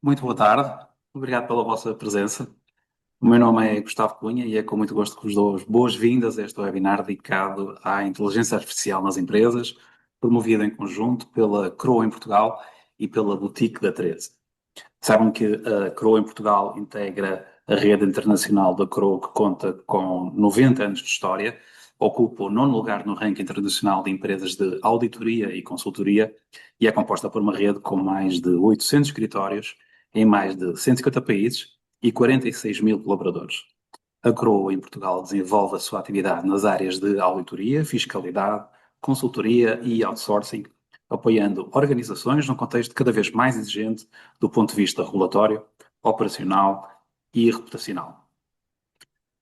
Muito boa tarde, obrigado pela vossa presença. O meu nome é Gustavo Cunha e é com muito gosto que vos dou as boas-vindas a este webinar dedicado à inteligência artificial nas empresas, promovido em conjunto pela Crow em Portugal e pela Boutique da 13. Sabem que a Crow em Portugal integra a rede internacional da Crow, que conta com 90 anos de história, ocupa o nono lugar no ranking internacional de empresas de auditoria e consultoria e é composta por uma rede com mais de 800 escritórios em mais de 150 países e 46 mil colaboradores. A Crow em Portugal desenvolve a sua atividade nas áreas de auditoria, fiscalidade, consultoria e outsourcing, apoiando organizações num contexto cada vez mais exigente do ponto de vista regulatório, operacional e reputacional.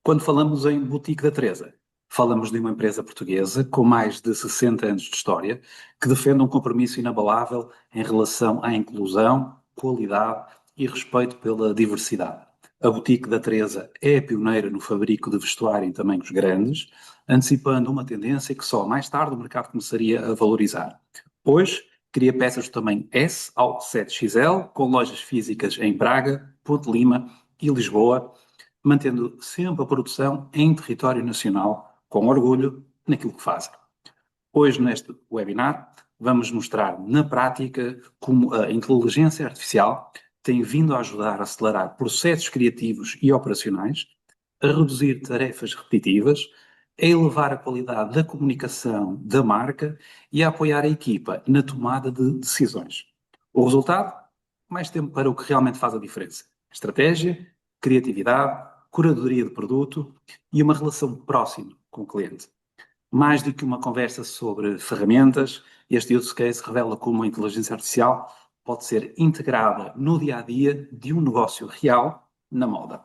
Quando falamos em Boutique da Teresa, falamos de uma empresa portuguesa com mais de 60 anos de história que defende um compromisso inabalável em relação à inclusão, qualidade e respeito pela diversidade. A Boutique da Teresa é pioneira no fabrico de vestuário em tamanhos grandes, antecipando uma tendência que só mais tarde o mercado começaria a valorizar. Hoje, cria peças do tamanho S ao 7XL, com lojas físicas em Braga, Ponte Lima e Lisboa, mantendo sempre a produção em território nacional, com orgulho naquilo que fazem. Hoje, neste webinar, vamos mostrar na prática como a inteligência artificial tem vindo a ajudar a acelerar processos criativos e operacionais, a reduzir tarefas repetitivas, a elevar a qualidade da comunicação da marca e a apoiar a equipa na tomada de decisões. O resultado? Mais tempo para o que realmente faz a diferença. Estratégia, criatividade, curadoria de produto e uma relação próxima com o cliente. Mais do que uma conversa sobre ferramentas, este use case revela como a inteligência artificial pode ser integrada no dia a dia de um negócio real na moda.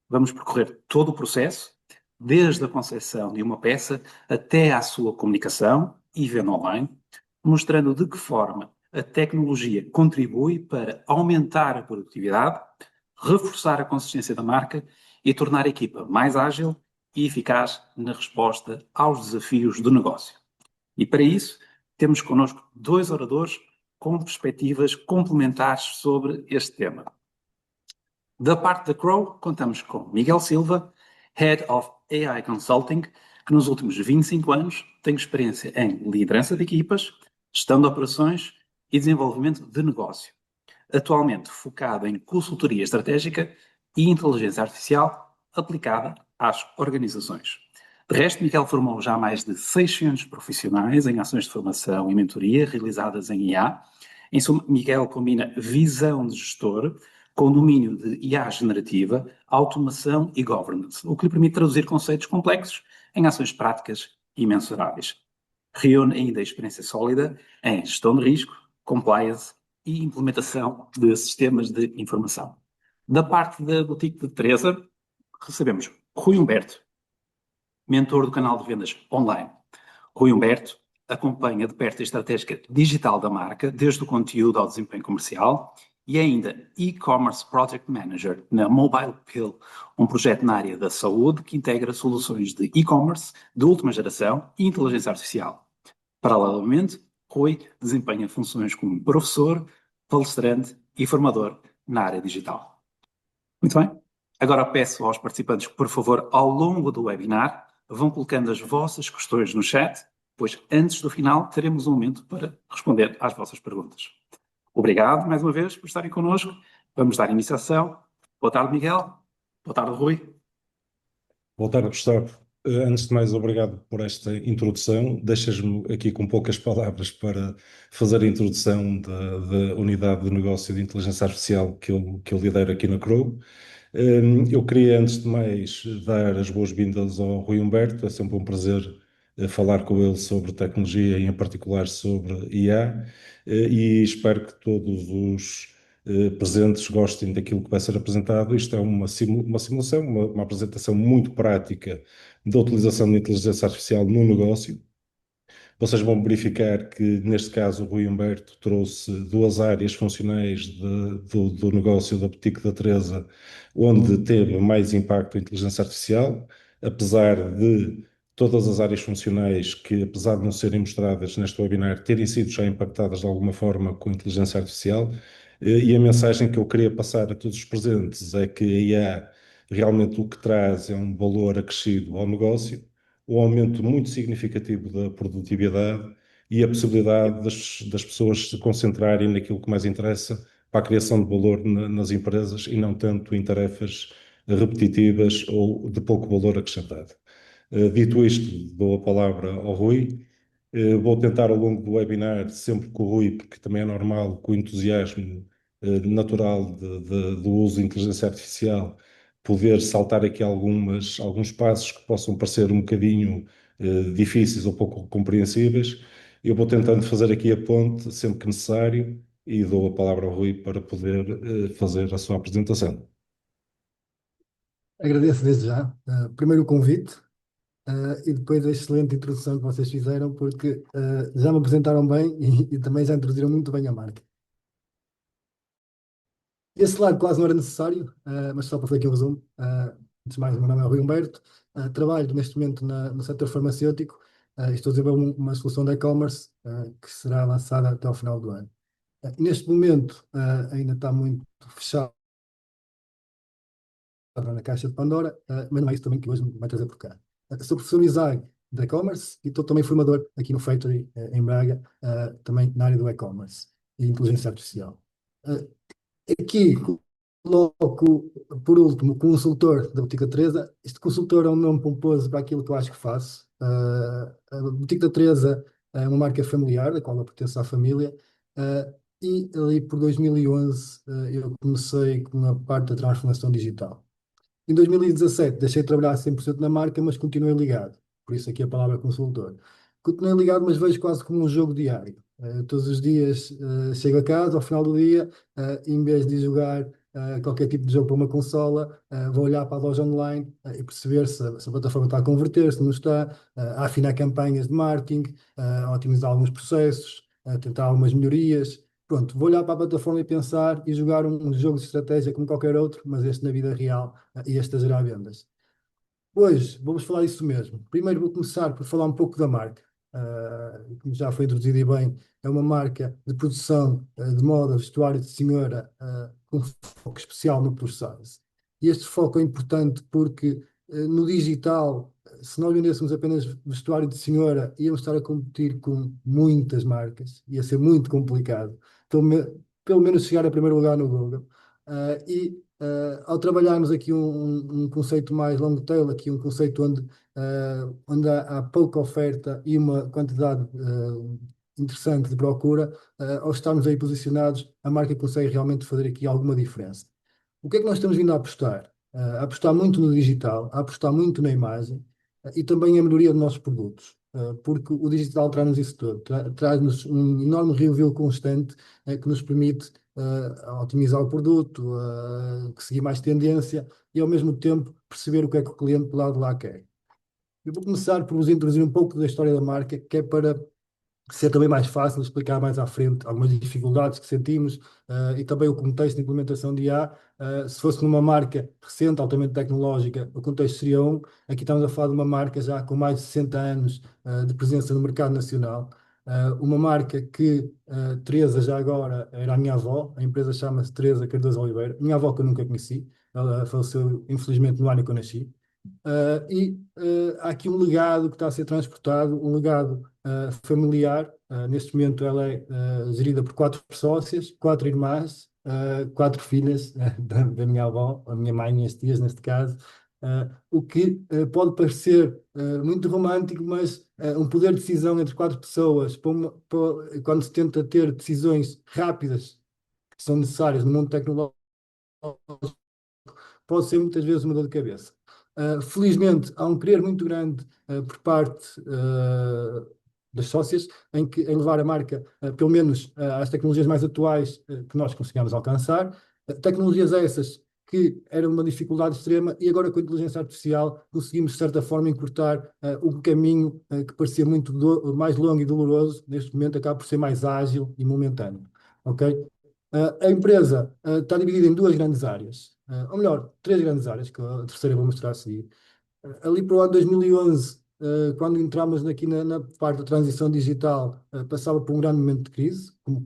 Vamos percorrer todo o processo, desde a concepção de uma peça até à sua comunicação e venda online, mostrando de que forma a tecnologia contribui para aumentar a produtividade, reforçar a consistência da marca e tornar a equipa mais ágil e eficaz na resposta aos desafios do negócio. E para isso, temos connosco dois oradores com perspectivas complementares sobre este tema. Da parte da Crow, contamos com Miguel Silva, Head of AI Consulting, que nos últimos 25 anos tem experiência em liderança de equipas, gestão de operações e desenvolvimento de negócio. Atualmente focado em consultoria estratégica e inteligência artificial aplicada às organizações. De resto, Miguel formou já mais de 600 profissionais em ações de formação e mentoria realizadas em IA. Em suma, Miguel combina visão de gestor com domínio de IA generativa, automação e governance, o que lhe permite traduzir conceitos complexos em ações práticas e mensuráveis. Reúne ainda experiência sólida em gestão de risco, compliance e implementação de sistemas de informação. Da parte da boutique de Teresa, recebemos Rui Humberto, mentor do canal de vendas online. Rui Humberto acompanha de perto a estratégia digital da marca, desde o conteúdo ao desempenho comercial, e é ainda e-commerce project manager na Mobile Pill, um projeto na área da saúde que integra soluções de e-commerce de última geração e inteligência artificial. Paralelamente, Rui desempenha funções como professor, palestrante e formador na área digital. Muito bem. Agora peço aos participantes que, por favor, ao longo do webinar, vão colocando as vossas questões no chat, pois antes do final teremos um momento para responder às vossas perguntas. Obrigado mais uma vez por estarem connosco. Vamos dar iniciação. Boa tarde, Miguel. Boa tarde, Rui. Boa tarde, Gustavo. Antes de mais, obrigado por esta introdução. Deixas-me aqui com poucas palavras para fazer a introdução da unidade de negócio de inteligência artificial que eu lidero aqui na Crow. Eu queria, antes de mais, dar as boas-vindas ao Rui Humberto. É sempre um prazer falar com ele sobre tecnologia e, em particular, sobre IA. E espero que todos os presentes gostem daquilo que vai ser apresentado. Isto é uma simulação, uma apresentação muito prática da utilização da inteligência artificial no negócio. Vocês vão verificar que, neste caso, o Rui Humberto trouxe duas áreas funcionais do negócio da Boutique da Teresa, onde teve mais impacto a inteligência artificial, apesar de todas as áreas funcionais que, apesar de não serem mostradas neste webinar, terem sido já impactadas de alguma forma com a inteligência artificial. E a mensagem que eu queria passar a todos os presentes é que a IA realmente o que traz é um valor acrescido ao negócio, um aumento muito significativo da produtividade e a possibilidade das pessoas se concentrarem naquilo que mais interessa para a criação de valor nas empresas e não tanto em tarefas repetitivas ou de pouco valor acrescentado. Dito isto, dou a palavra ao Rui. Vou tentar ao longo do webinar, sempre com o Rui, porque também é normal, com o entusiasmo natural do uso de inteligência artificial, poder saltar aqui alguns passos que possam parecer um bocadinho difíceis ou pouco compreensíveis. Eu vou tentando fazer aqui a ponte sempre que necessário e dou a palavra ao Rui para poder fazer a sua apresentação. Agradeço desde já, primeiro o convite, e depois a excelente introdução que vocês fizeram, porque já me apresentaram bem e também já introduziram muito bem a marca. Esse slide quase não era necessário, mas só para fazer aqui um resumo. Antes de mais, o meu nome é Rui Humberto, trabalho neste momento no setor farmacêutico e estou a desenvolver uma solução de e-commerce que será lançada até ao final do ano. Neste momento ainda está muito fechado na caixa de Pandora, mas não é isso também que hoje me vai trazer por cá. Sou professor Isaac de e-commerce e estou também formador aqui no Factory, em Braga, também na área do e-commerce e inteligência artificial. Aqui coloco, por último, consultor da Botica Teresa. Este consultor é um nome pomposo para aquilo que eu acho que faço. A Botica Teresa é uma marca familiar, da qual eu pertenço à família, e ali por 2011 eu comecei com a parte da transformação digital. Em 2017 deixei de trabalhar 100% na marca, mas continuei ligado. Por isso aqui a palavra consultor. Continuei ligado, mas vejo quase como um jogo diário. Todos os dias chego a casa, ao final do dia, em vez de jogar qualquer tipo de jogo para uma consola, vou olhar para a loja online e perceber se a plataforma está a converter, se não está, a afinar campanhas de marketing, a otimizar alguns processos, a tentar algumas melhorias. Pronto, vou olhar para a plataforma e pensar e jogar um jogo de estratégia como qualquer outro, mas este na vida real e este a gerar vendas. Hoje vamos falar disso mesmo. Primeiro vou começar por falar um pouco da marca. Como já foi introduzido e bem, é uma marca de produção de moda, vestuário de senhora, com foco especial no plus size. E este foco é importante porque no digital, se nós vendêssemos apenas vestuário de senhora, íamos estar a competir com muitas marcas, ia ser muito complicado. Pelo menos chegar a primeiro lugar no Google. Ao trabalharmos aqui um conceito mais long tail, aqui um conceito onde há pouca oferta e uma quantidade interessante de procura, ao estarmos aí posicionados, a marca consegue realmente fazer aqui alguma diferença. O que é que nós estamos vindo a apostar? A apostar muito no digital, a apostar muito na imagem e também a melhoria dos nossos produtos. Porque o digital traz-nos isso tudo, traz-nos um enorme review constante que nos permite otimizar o produto, seguir mais tendência e ao mesmo tempo perceber o que é que o cliente do lado de lá quer. Eu vou começar por vos introduzir um pouco da história da marca, que é para ser também mais fácil explicar mais à frente algumas dificuldades que sentimos e também o contexto de implementação de IA. Se fosse numa marca recente, altamente tecnológica, o contexto seria um. Aqui estamos a falar de uma marca já com mais de 60 anos de presença no mercado nacional. Uma marca que Teresa já agora era a minha avó, a empresa chama-se Teresa Cardoso Oliveira, minha avó que eu nunca conheci, ela faleceu infelizmente no ano que eu nasci. Há aqui um legado que está a ser transportado, um legado familiar. Neste momento ela é gerida por quatro sócias, quatro irmãs, quatro filhas da minha avó, a minha mãe e as tias neste caso, o que pode parecer muito romântico, mas um poder de decisão entre quatro pessoas, quando se tenta ter decisões rápidas que são necessárias no mundo tecnológico, pode ser muitas vezes uma dor de cabeça. Felizmente, há um querer muito grande por parte das sócias em levar a marca, pelo menos, às tecnologias mais atuais que nós conseguimos alcançar. Tecnologias essas que eram uma dificuldade extrema e agora com a inteligência artificial conseguimos, de certa forma, encurtar um caminho que parecia muito mais longo e doloroso, neste momento acaba por ser mais ágil e momentâneo. Ok? A empresa está dividida em duas grandes áreas, ou melhor, três grandes áreas, que a terceira eu vou mostrar a seguir. Ali para o ano 2011 quando entramos aqui na parte da transição digital, passava por um grande momento de crise, como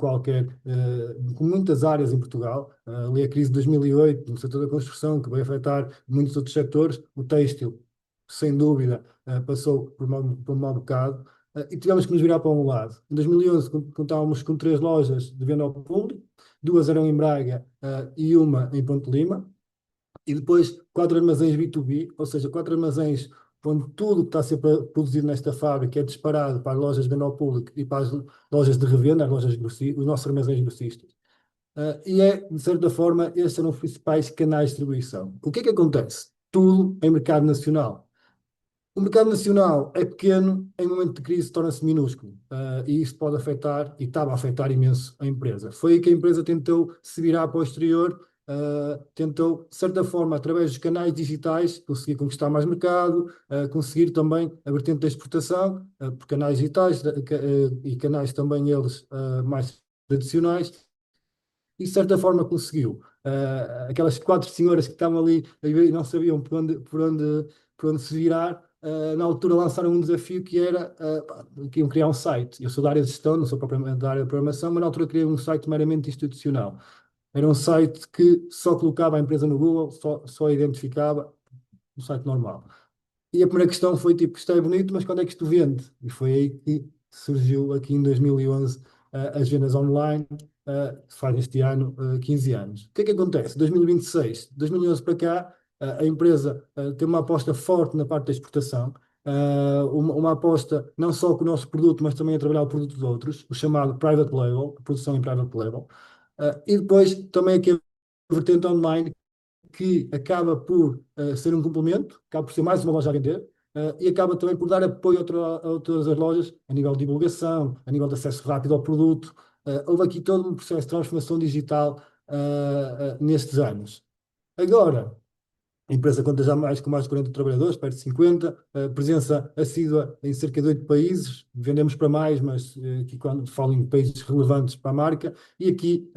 muitas áreas em Portugal. Ali a crise de 2008, no setor da construção, que veio afetar muitos outros setores, o têxtil, sem dúvida, passou por um mau bocado, e tivemos que nos virar para um lado. Em 2011, contávamos com 3 lojas de venda ao público, 2 eram em Braga, e uma em Ponte Lima, e depois 4 armazéns B2B, ou seja, 4 armazéns onde tudo que está a ser produzido nesta fábrica é disparado para as lojas de venda ao público e para as lojas de revenda, as lojas grossistas, os nossos armazéns grossistas. E de certa forma, estes eram os principais canais de distribuição. O que é que acontece? Tudo em mercado nacional. O mercado nacional é pequeno, em momento de crise torna-se minúsculo, e isso pode afetar, e estava a afetar imenso a empresa. Foi aí que a empresa tentou se virar para o exterior, tentou, de certa forma, através dos canais digitais, conseguir conquistar mais mercado, conseguir também a vertente da exportação, por canais digitais, e canais também eles mais tradicionais, e de certa forma conseguiu. Aquelas 4 senhoras que estavam ali a ver e não sabiam por onde se virar, na altura lançaram um desafio que era que iam criar um site. Eu sou da área de gestão, não sou propriamente da área de programação, mas na altura criei um site meramente institucional. Era um site que só colocava a empresa no Google, só identificava um site normal. E a primeira questão foi tipo, isto é bonito, mas quando é que isto vende? E foi aí que surgiu aqui em 2011 as vendas online, faz este ano 15 anos. O que é que acontece? 2026, 2011 para cá, a empresa tem uma aposta forte na parte da exportação, uma aposta não só com o nosso produto, mas também a trabalhar o produto de outros, o chamado private label, produção em private label. E depois também aqui a vertente online, que acaba por ser um complemento, acaba por ser mais uma loja a vender, e acaba também por dar apoio a todas as lojas, a nível de divulgação, a nível de acesso rápido ao produto. Houve aqui todo um processo de transformação digital nestes anos. Agora, a empresa conta já com mais de 40 trabalhadores, perto de 50, presença assídua em cerca de 8 países, vendemos para mais, mas aqui quando falo em países relevantes para a marca, e aqui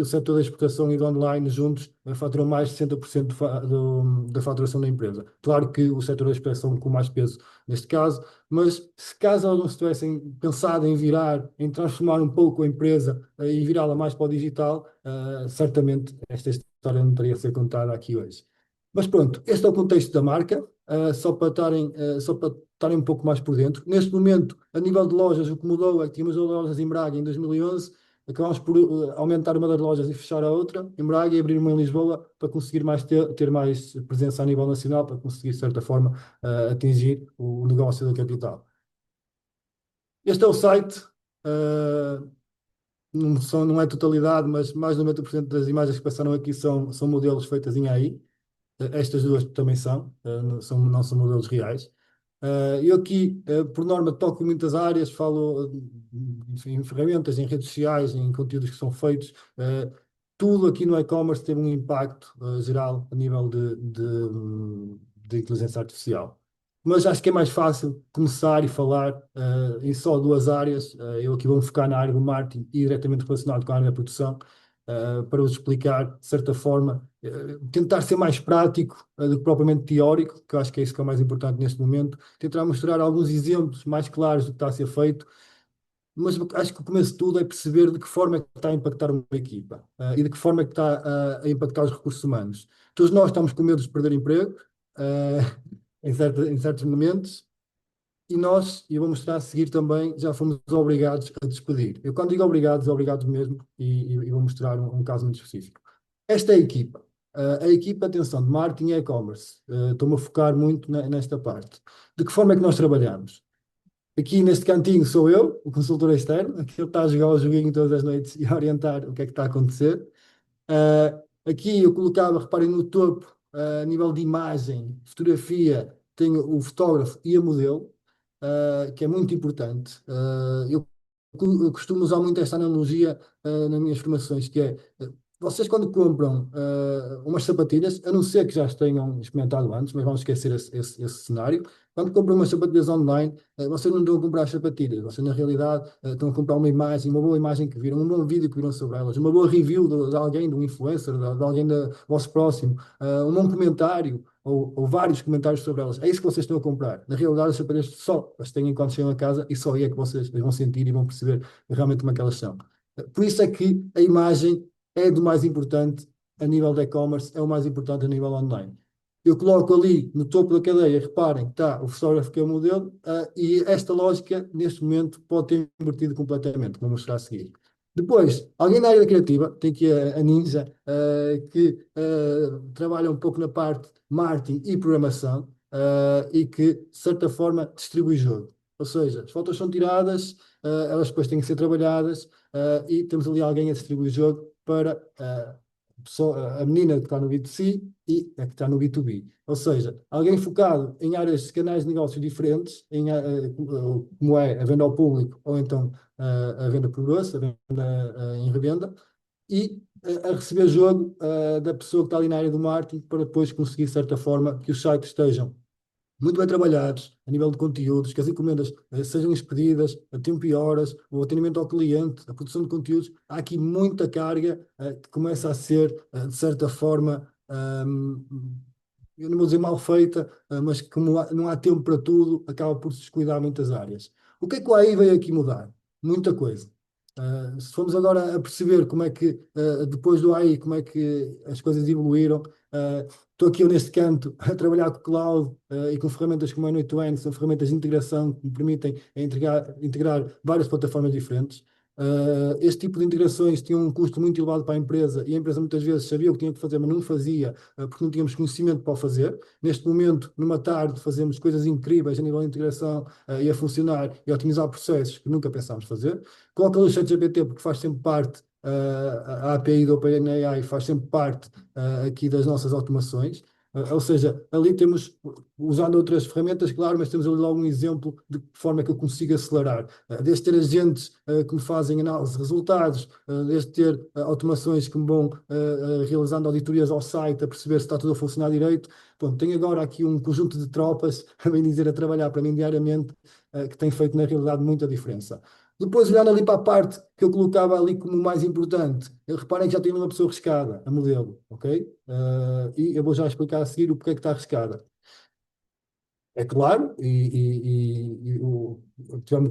o setor da exportação e do online juntos faturam mais de 60% da faturação da empresa. Claro que o setor da exportação com mais peso neste caso, mas se caso elas não se tivessem pensado em virar, em transformar um pouco a empresa e virá-la mais para o digital, certamente esta história não teria a ser contada aqui hoje. Mas pronto, este é o contexto da marca, só para estarem um pouco mais por dentro. Neste momento, a nível de lojas, o que mudou é que tínhamos lojas em Braga em 2011, acabámos por aumentar uma das lojas e fechar a outra em Braga e abrir uma em Lisboa para conseguir ter mais presença a nível nacional, para conseguir, de certa forma, atingir o negócio da capital. Este é o site. Não é totalidade, mas mais de 90% das imagens que passaram aqui são modelos feitas em AI. Estas duas também não são modelos reais. Eu aqui, por norma, toco em muitas áreas, falo em ferramentas, em redes sociais, em conteúdos que são feitos. Tudo aqui no e-commerce teve um impacto geral a nível de inteligência artificial. Mas acho que é mais fácil começar e falar em só 2 áreas. Eu aqui vou-me focar na área do marketing e diretamente relacionado com a área da produção, para vos explicar, de certa forma, tentar ser mais prático do que propriamente teórico, que eu acho que é isso que é o mais importante neste momento, tentar mostrar alguns exemplos mais claros do que está a ser feito, mas acho que o começo de tudo é perceber de que forma é que está a impactar uma equipa, e de que forma é que está a impactar os recursos humanos. Todos nós estamos com medo de perder emprego, em certos momentos, e eu vou mostrar a seguir também, já fomos obrigados a despedir. Eu quando digo obrigados, obrigados mesmo, e vou mostrar um caso muito específico. Esta é a equipa. A equipa, atenção, de marketing e e-commerce. Estou-me a focar muito nesta parte. De que forma é que nós trabalhamos? Aqui neste cantinho sou eu, o consultor externo, aqui ele está a jogar o joguinho todas as noites e a orientar o que é que está a acontecer. Aqui eu colocava, reparem no topo, a nível de imagem, fotografia, tenho o fotógrafo e a modelo, que é muito importante. Eu costumo usar muito esta analogia nas minhas formações, que é vocês quando compram umas sapatilhas, a não ser que já as tenham experimentado antes, mas vamos esquecer esse cenário, quando compram umas sapatilhas online, vocês não estão a comprar as sapatilhas, vocês na realidade estão a comprar uma imagem, uma boa imagem que viram, um bom vídeo que viram sobre elas, uma boa review de alguém, de um influencer, de alguém do vosso próximo, um bom comentário, ou vários comentários sobre elas. É isso que vocês estão a comprar. Na realidade, as sapatilhas só as têm quando chegam a casa e só aí é que vocês as vão sentir e vão perceber realmente como é que elas são. Por isso é que a imagem é do mais importante a nível de e-commerce, é o mais importante a nível online. Eu coloco ali no topo da cadeia, reparem, está o fotógrafo que é o modelo, e esta lógica, neste momento, pode ter invertido completamente, como vou mostrar a seguir. Depois, alguém na área da criativa, tem aqui a Ninja, que trabalha um pouco na parte marketing e programação, e que, de certa forma, distribui jogo. Ou seja, as fotos são tiradas, elas depois têm que ser trabalhadas, e temos ali alguém a distribuir o jogo para a menina que está no B2C e a que está no B2B. Ou seja, alguém focado em áreas de canais de negócio diferentes, como é a venda ao público ou então a venda por grosso, a venda em revenda, e a receber jogo da pessoa que está ali na área do marketing para depois conseguir, de certa forma, que os sites estejam muito bem trabalhados a nível de conteúdos, que as encomendas sejam expedidas a tempo e horas, o atendimento ao cliente, a produção de conteúdos. Há aqui muita carga que começa a ser, de certa forma, eu não vou dizer mal feita, mas como não há tempo para tudo, acaba por se descuidar muitas áreas. O que é que o AI veio aqui mudar? Muita coisa. Se formos agora a perceber como é que, depois do AI, como é que as coisas evoluíram, estou aqui eu neste canto a trabalhar com o cloud e com ferramentas como a N8N, que são ferramentas de integração que me permitem integrar várias plataformas diferentes. Este tipo de integrações tinham um custo muito elevado para a empresa e a empresa muitas vezes sabia o que tinha que fazer, mas não fazia porque não tínhamos conhecimento para o fazer. Neste momento, numa tarde, fazemos coisas incríveis a nível de integração e a funcionar e a otimizar processos que nunca pensámos fazer. Coloca o ChatGPT porque faz sempre parte, a API do OpenAI faz sempre parte aqui das nossas automações. Ou seja, ali temos, usando outras ferramentas, claro, mas temos ali logo um exemplo de forma que eu consigo acelerar. Desde ter agentes que me fazem análise de resultados, desde ter automações que me vão realizando auditorias ao site a perceber se está tudo a funcionar direito. Bom, tenho agora aqui um conjunto de tropas, a bem dizer, a trabalhar para mim diariamente, que tem feito na realidade muita diferença. Depois, olhando ali para a parte que eu colocava ali como mais importante, reparem que já tem uma pessoa arriscada, a modelo, ok? E eu vou já explicar a seguir o porquê que está arriscada. É claro,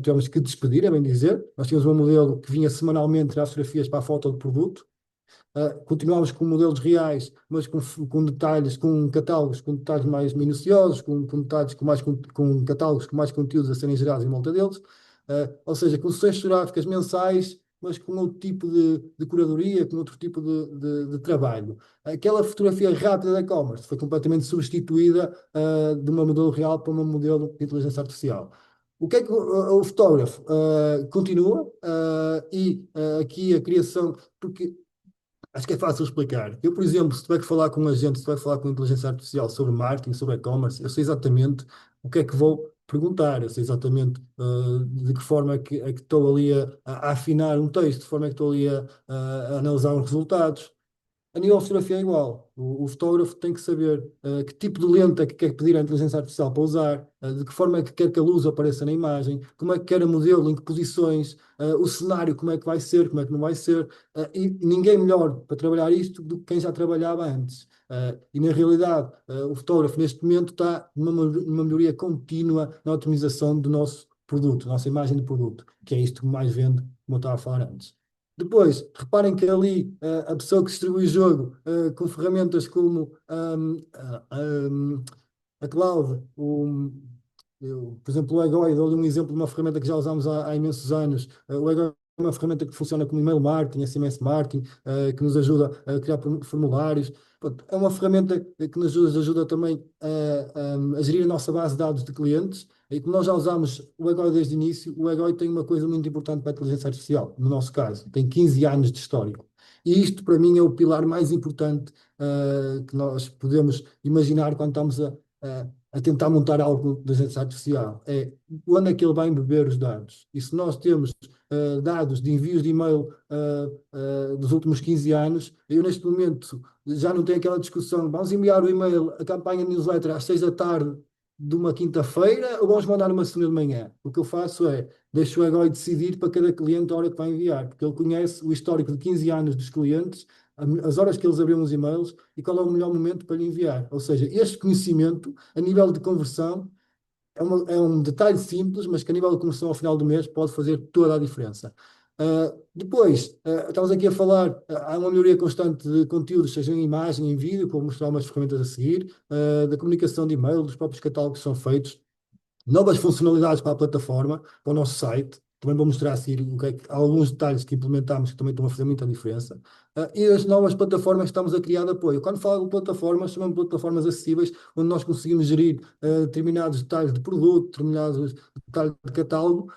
tivemos que despedir, é bem dizer. Nós tínhamos um modelo que vinha semanalmente tirar fotografias para a foto do produto. Continuámos com modelos reais, mas com detalhes, com catálogos, com detalhes mais minuciosos, com detalhes com catálogos com mais conteúdos a serem gerados em volta deles. Ou seja, com sessões fotográficas mensais, mas com outro tipo de curadoria, com outro tipo de trabalho. Aquela fotografia rápida da e-commerce foi completamente substituída de uma modelo real para uma modelo de inteligência artificial. O que é que o fotógrafo continua aqui a criação, porque acho que é fácil explicar. Eu, por exemplo, se tiver que falar com um agente, se tiver que falar com inteligência artificial sobre marketing, sobre e-commerce, eu sei exatamente o que é que vou perguntar, eu sei exatamente de que forma é que estou ali a afinar um texto, de forma é que estou ali a analisar os resultados. A nível de fotografia é igual. O fotógrafo tem que saber que tipo de lente é que quer pedir à inteligência artificial para usar, de que forma é que quer que a luz apareça na imagem, como é que quer a modelo, em que posições, o cenário, como é que vai ser, como é que não vai ser. E ninguém melhor para trabalhar isto do que quem já trabalhava antes. E na realidade, o fotógrafo neste momento está numa melhoria contínua na otimização do nosso produto, nossa imagem de produto, que é isto que mais vende, como eu estava a falar antes. Depois, reparem que ali a pessoa que distribui o jogo com ferramentas como a cloud, por exemplo, o Egoi, dou-lhe um exemplo de uma ferramenta que já usámos há imensos anos. O Egoi é uma ferramenta que funciona como email marketing, SMS marketing, que nos ajuda a criar formulários. Pronto, é uma ferramenta que nos ajuda também a gerir a nossa base de dados de clientes. E como nós já usámos o Egoi desde o início, o Egoi tem uma coisa muito importante para a inteligência artificial, no nosso caso, tem 15 anos de histórico. E isto, para mim, é o pilar mais importante que nós podemos imaginar quando estamos a tentar montar algo de inteligência artificial. É onde é que ele vai beber os dados. E se nós temos dados de envios de e-mail dos últimos 15 anos, eu neste momento já não tenho aquela discussão, vamos enviar o e-mail, a campanha newsletter às 6 da tarde de uma quinta-feira ou vamos mandar uma segunda de manhã? O que eu faço é, deixo o EGOI decidir para cada cliente a hora que vai enviar, porque ele conhece o histórico de 15 anos dos clientes, as horas que eles abriram os e-mails e qual é o melhor momento para lhe enviar. Ou seja, este conhecimento, a nível de conversão, é um detalhe simples, mas que a nível de conversão ao final do mês pode fazer toda a diferença. Depois, estamos aqui a falar, há uma melhoria constante de conteúdos, seja em imagem, em vídeo, como mostrar umas ferramentas a seguir, da comunicação de e-mail, dos próprios catálogos que são feitos, novas funcionalidades para a plataforma, para o nosso site. Também vou mostrar a seguir há alguns detalhes que implementámos que também estão a fazer muita diferença. E as novas plataformas que estamos a criar de apoio. Quando falo de plataformas, chamamos de plataformas acessíveis, onde nós conseguimos gerir determinados detalhes de produto, determinados detalhes de catálogo,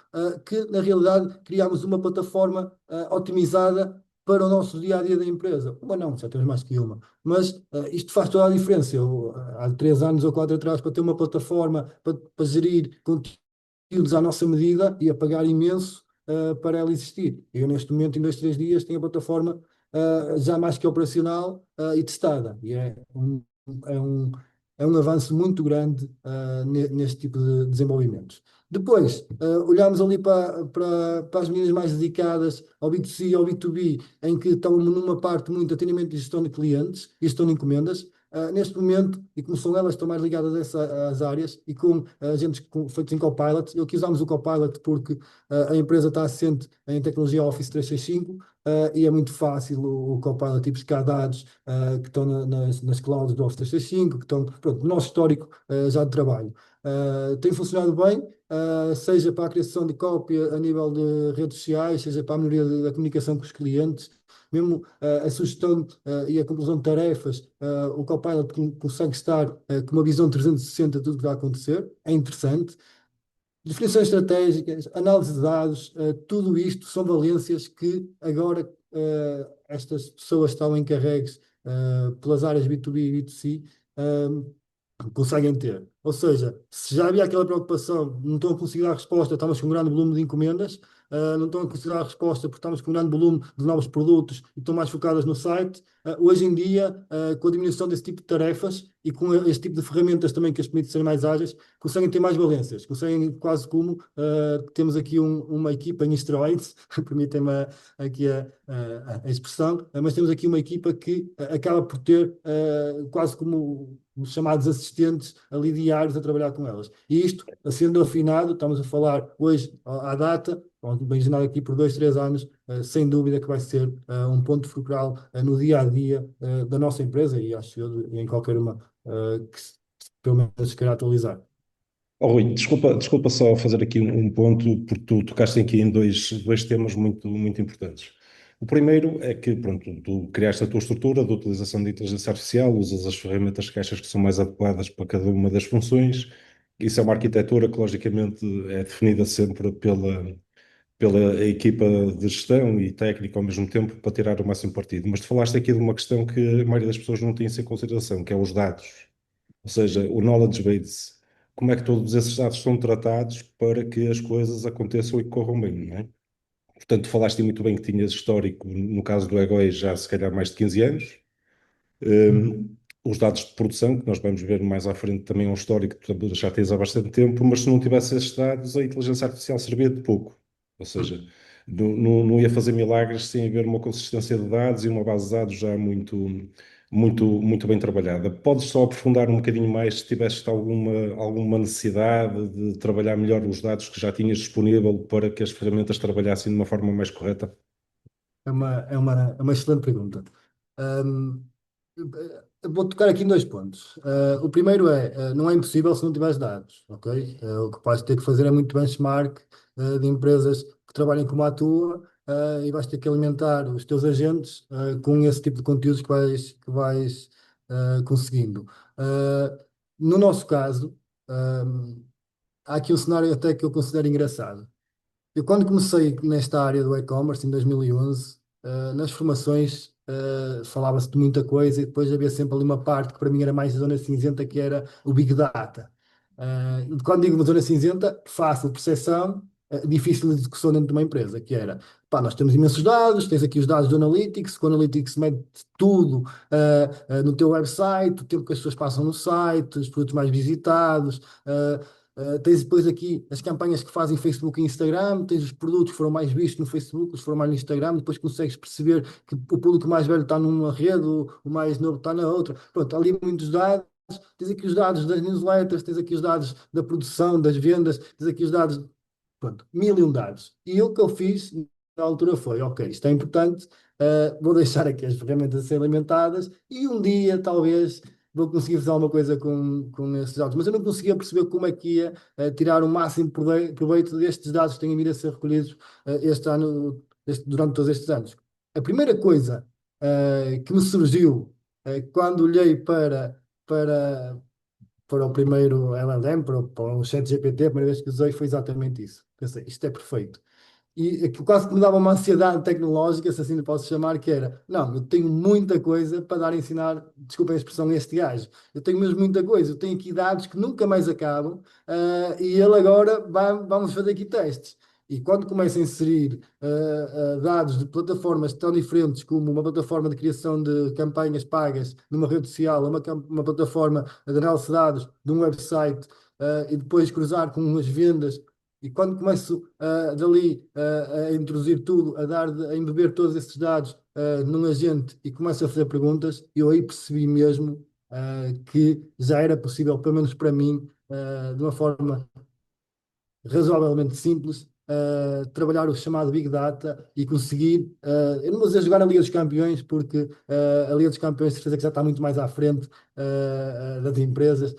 que na realidade criamos uma plataforma otimizada para o nosso dia a dia da empresa. Uma não, já temos mais que uma. Mas isto faz toda a diferença. Eu, há 3 anos ou 4 atrás, para ter uma plataforma para gerir conteúdos à nossa medida, ia pagar imenso para ela existir. Eu, neste momento, em 2, 3 dias, tenho a plataforma já mais que operacional e testada. E é um, é um avanço muito grande neste tipo de desenvolvimentos. Depois, olhamos ali para as meninas mais dedicadas ao B2C e ao B2B, em que estão numa parte muito atendimento e gestão de clientes e gestão de encomendas. Neste momento, e como são elas que estão mais ligadas às áreas, e com agentes feitos em Copilot, eu aqui usamos o Copilot porque a empresa está assente em tecnologia Office 365, e é muito fácil o Copilot ir buscar dados que estão nas clouds do Office 365, que estão, pronto, no nosso histórico já de trabalho. Tem funcionado bem, seja para a criação de cópia a nível de redes sociais, seja para a melhoria da comunicação com os clientes, mesmo a sugestão e a conclusão de tarefas, o Copilot consegue estar com uma visão 360 de tudo o que vai acontecer, é interessante. Definições estratégicas, análise de dados, tudo isto são valências que agora estas pessoas que estão encarregues pelas áreas B2B e B2C conseguem ter. Ou seja, se já havia aquela preocupação, não estão a conseguir dar resposta, estamos com um grande volume de encomendas, não estão a conseguir dar resposta porque estamos com um grande volume de novos produtos e estão mais focadas no site. Hoje em dia, com a diminuição desse tipo de tarefas e com este tipo de ferramentas também que as permitem ser mais ágeis, conseguem ter mais valências, conseguem quase como temos aqui uma equipa em esteroides, permitem-me aqui a expressão, mas temos aqui uma equipa que acaba por ter quase como os chamados assistentes ali diários a trabalhar com elas. E isto, sendo afinado, estamos a falar hoje à data, vamos imaginar aqui por 2, 3 anos, sem dúvida que vai ser um ponto fulcral no dia a dia da nossa empresa e acho eu em qualquer uma pelo menos se queira atualizar. Oh, Rui, desculpa só fazer aqui um ponto, porque tu tocaste aqui em dois temas muito importantes. O primeiro é que, pronto, tu criaste a tua estrutura de utilização de inteligência artificial, usas as ferramentas que achas que são mais adequadas para cada uma das funções. Isso é uma arquitetura que, logicamente, é definida sempre pela equipa de gestão e técnica ao mesmo tempo para tirar o máximo partido. Mas tu falaste aqui de uma questão que a maioria das pessoas não tem isso em consideração, que é os dados. Ou seja, o knowledge base. Como é que todos esses dados são tratados para que as coisas aconteçam e corram bem, não é? Portanto, falaste muito bem que tinhas histórico, no caso do Egoi, já se calhar mais de 15 anos. Os dados de produção, que nós vamos ver mais à frente, também é um histórico que tu já tens há bastante tempo, mas se não tivesse esses dados, a inteligência artificial servia de pouco. Ou seja, não ia fazer milagres sem haver uma consistência de dados e uma base de dados já muito bem trabalhada. Podes só aprofundar um bocadinho mais se tiveste alguma necessidade de trabalhar melhor os dados que já tinhas disponível para que as ferramentas trabalhassem de uma forma mais correta? É uma excelente pergunta. Ahm, eu vou tocar aqui em 2 pontos. O primeiro não é impossível se não tiveres dados, ok? O que vais ter que fazer é muito benchmark de empresas que trabalhem como a tua, e vais ter que alimentar os teus agentes com esse tipo de conteúdos que vais conseguindo. Ah, no nosso caso, há aqui um cenário até que eu considero engraçado. Eu, quando comecei nesta área do e-commerce, em 2011, nas formações, falava-se de muita coisa e depois havia sempre ali uma parte que para mim era mais zona cinzenta, que era o Big Data. Quando digo uma zona cinzenta, fácil de percepção, difícil de execução dentro de uma empresa, que era, pá, nós temos imensos dados, tens aqui os dados do Analytics, que o Analytics mede tudo no teu website, o tempo que as pessoas passam no site, os produtos mais visitados, tens depois aqui as campanhas que fazem Facebook e Instagram, tens os produtos que foram mais vistos no Facebook, os que foram mais no Instagram, depois consegues perceber que o público mais velho está numa rede, o mais novo está na outra. Pronto, há ali muitos dados. Tens aqui os dados das newsletters, tens aqui os dados da produção, das vendas, tens aqui os dados, pronto, mil e um dados. E o que eu fiz na altura foi, ok, isto é importante, vou deixar aqui as ferramentas a serem alimentadas e um dia, talvez, vou conseguir fazer alguma coisa com estes dados. Mas eu não conseguia perceber como é que ia tirar o máximo proveito destes dados que têm vindo a ser recolhidos este ano, durante todos estes anos. A primeira coisa que me surgiu quando olhei para, para o primeiro LLM, para o ChatGPT, a primeira vez que usei foi exatamente isso. Pensei, isto é perfeito. E aquilo quase que me dava uma ansiedade tecnológica, se assim lhe posso chamar, que era, não, eu tenho muita coisa para dar a ensinar, desculpem a expressão, a este gajo. Eu tenho mesmo muita coisa, eu tenho aqui dados que nunca mais acabam, e ele agora vamos fazer aqui testes. E quando começa a inserir dados de plataformas tão diferentes como uma plataforma de criação de campanhas pagas numa rede social, uma plataforma de análise de dados de um website, e depois cruzar com as vendas, e quando começo dali a introduzir tudo, a embeber todos esses dados num agente e começo a fazer perguntas, eu aí percebi mesmo que já era possível, pelo menos para mim, de uma forma razoavelmente simples, trabalhar o chamado Big Data e conseguir. Eu não vou dizer jogar a Liga dos Campeões, porque a Liga dos Campeões, certeza que já está muito mais à frente das empresas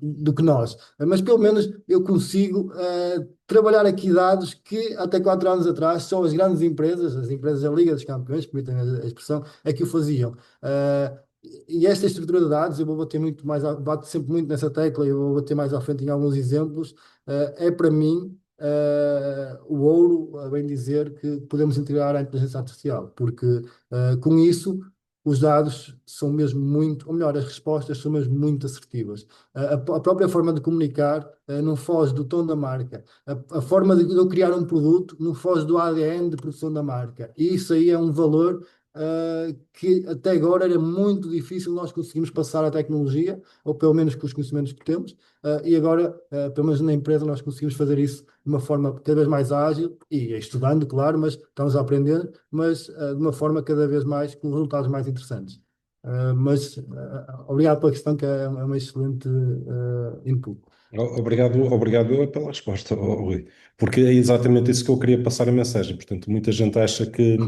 do que nós. Mas pelo menos eu consigo trabalhar aqui dados que até 4 anos atrás só as grandes empresas, as empresas da Liga dos Campeões, permitem a expressão, é que o faziam. E esta estrutura de dados, eu vou bater muito mais, bato sempre muito nessa tecla, eu vou bater mais à frente em alguns exemplos, é para mim o ouro, a bem dizer, que podemos integrar à inteligência artificial, porque com isso os dados são mesmo muito, ou melhor, as respostas são mesmo muito assertivas. A própria forma de comunicar não foge do tom da marca. A forma de eu criar um produto não foge do ADN de produção da marca. E isso aí é um valor que até agora era muito difícil nós conseguirmos passar a tecnologia, ou pelo menos com os conhecimentos que temos, e agora, pelo menos na empresa, nós conseguimos fazer isso de uma forma cada vez mais ágil, e estudando, claro, mas estamos a aprender, mas de uma forma cada vez mais, com resultados mais interessantes. Obrigado pela questão, que é uma excelente input. Obrigado, obrigado eu pela resposta, Rui, porque é exatamente isso que eu queria passar a mensagem. Portanto, muita gente acha que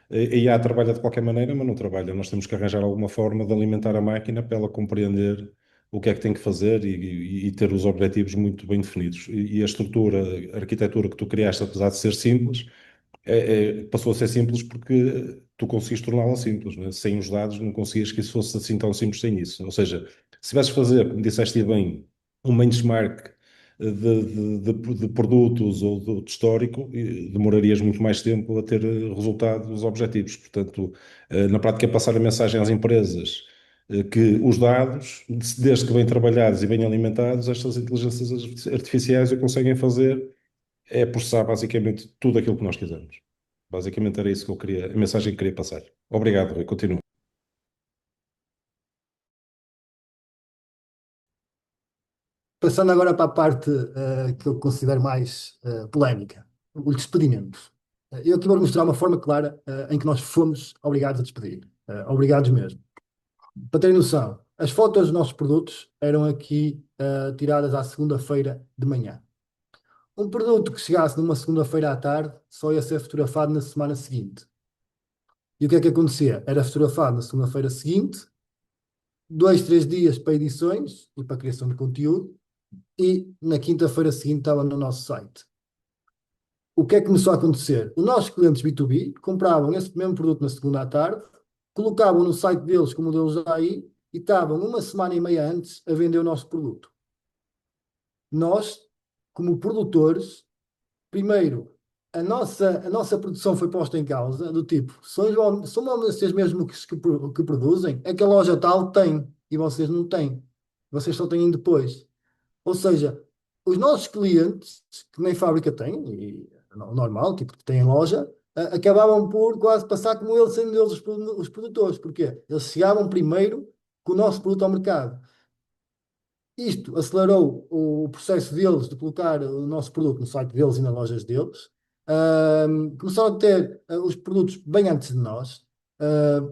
a IA trabalha de qualquer maneira, mas não trabalha. Nós temos que arranjar alguma forma de alimentar a máquina para ela compreender o que é que tem que fazer e ter os objetivos muito bem definidos. E a estrutura, a arquitetura que tu criaste, apesar de ser simples, passou a ser simples porque tu conseguiste torná-la simples, né? Sem os dados não conseguias que isso fosse assim tão simples sem isso. Ou seja, se tivesses fazer, como disseste bem, um benchmark de produtos ou de histórico, demorarias muito mais tempo a ter resultados objetivos. Portanto, na prática, é passar a mensagem às empresas que os dados, desde que bem trabalhados e bem alimentados, estas inteligências artificiais o conseguem fazer é processar basicamente tudo aquilo que nós quisermos. Basicamente era isso que eu queria, a mensagem que queria passar. Obrigado, Rui. Continua. Passando agora para a parte que eu considero mais polémica, o despedimento. Eu aqui vou mostrar uma forma clara em que nós fomos obrigados a despedir. Obrigados mesmo. Para terem noção, as fotos dos nossos produtos eram aqui tiradas à segunda-feira de manhã. Um produto que chegasse numa segunda-feira à tarde só ia ser fotografado na semana seguinte. E o que é que acontecia? Era fotografado na segunda-feira seguinte, 2, 3 dias para edições e para criação de conteúdo, e na quinta-feira seguinte estava no nosso site. O que é que começou a acontecer? Os nossos clientes B2B compravam esse mesmo produto na segunda à tarde, colocavam no site deles como o deles já aí, e estavam uma semana e meia antes a vender o nosso produto. Nós, como produtores, primeiro, a nossa produção foi posta em causa, do tipo, são vocês mesmo que produzem? É que a loja tal tem, e vocês não têm. Vocês só têm depois. Ou seja, os nossos clientes, que nem fábrica têm, e normal, tipo que têm loja, acabavam por quase passar como eles, sendo eles os produtores. Porquê? Eles chegavam primeiro com o nosso produto ao mercado. Isto acelerou o processo deles de colocar o nosso produto no site deles e nas lojas deles. Começaram a ter os produtos bem antes de nós. Ah,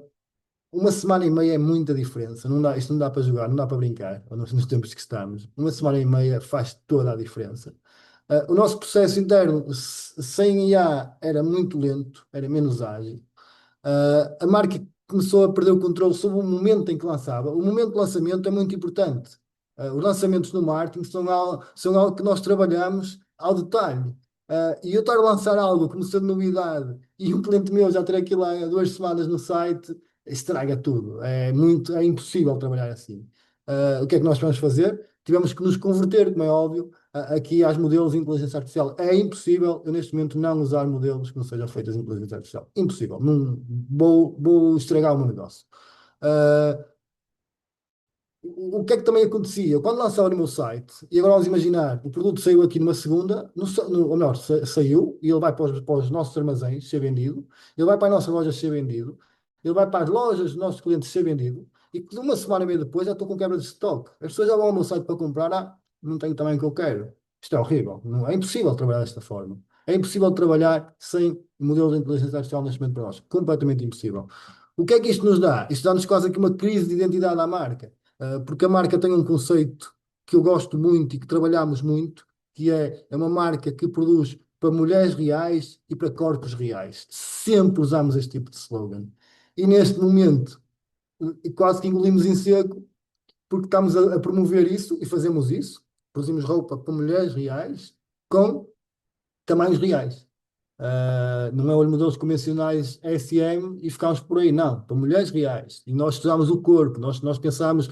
uma semana e meia é muita diferença. Não dá, isto não dá para jogar, não dá para brincar nos tempos que estamos. Uma semana e meia faz toda a diferença. O nosso processo interno, sem IA, era muito lento, era menos ágil. A marca começou a perder o controle sobre o momento em que lançava. O momento de lançamento é muito importante. Os lançamentos no marketing são algo que nós trabalhamos ao detalhe. E eu estar a lançar algo como sendo novidade e um cliente meu já ter aquilo há 2 semanas no site, estraga tudo. É impossível trabalhar assim. O que é que nós vamos fazer? Tivemos que nos converter, como é óbvio, aqui às modelos de inteligência artificial. É impossível eu neste momento não usar modelos que não sejam feitos em inteligência artificial. Impossível. Não, vou estragar o meu negócio. Ah, o que é que também acontecia? Eu, quando lançava no meu site, e agora vamos imaginar, o produto saiu aqui numa segunda, ou melhor, saiu, e ele vai para os nossos armazéns ser vendido, ele vai para as nossas lojas ser vendido, ele vai para as lojas dos nossos clientes ser vendido, e uma semana e meia depois já estou com quebra de estoque. As pessoas já vão ao meu site para comprar, não tenho o tamanho que eu quero. Isto é horrível. Não, é impossível trabalhar desta forma. É impossível trabalhar sem modelos de inteligência artificial neste momento para nós. Completamente impossível. O que é que isto nos dá? Isto dá-nos quase aqui uma crise de identidade à marca. Porque a marca tem um conceito que eu gosto muito e que trabalhamos muito, que é uma marca que produz para mulheres reais e para corpos reais. Sempre usamos este tipo de slogan. E neste momento, quase que engolimos em seco, porque estamos a promover isso e fazemos isso. Produzimos roupa para mulheres reais com tamanhos reais. Não é os modelos convencionais SM e ficámos por aí, não, para mulheres reais. E nós estudámos o corpo, nós pensámos,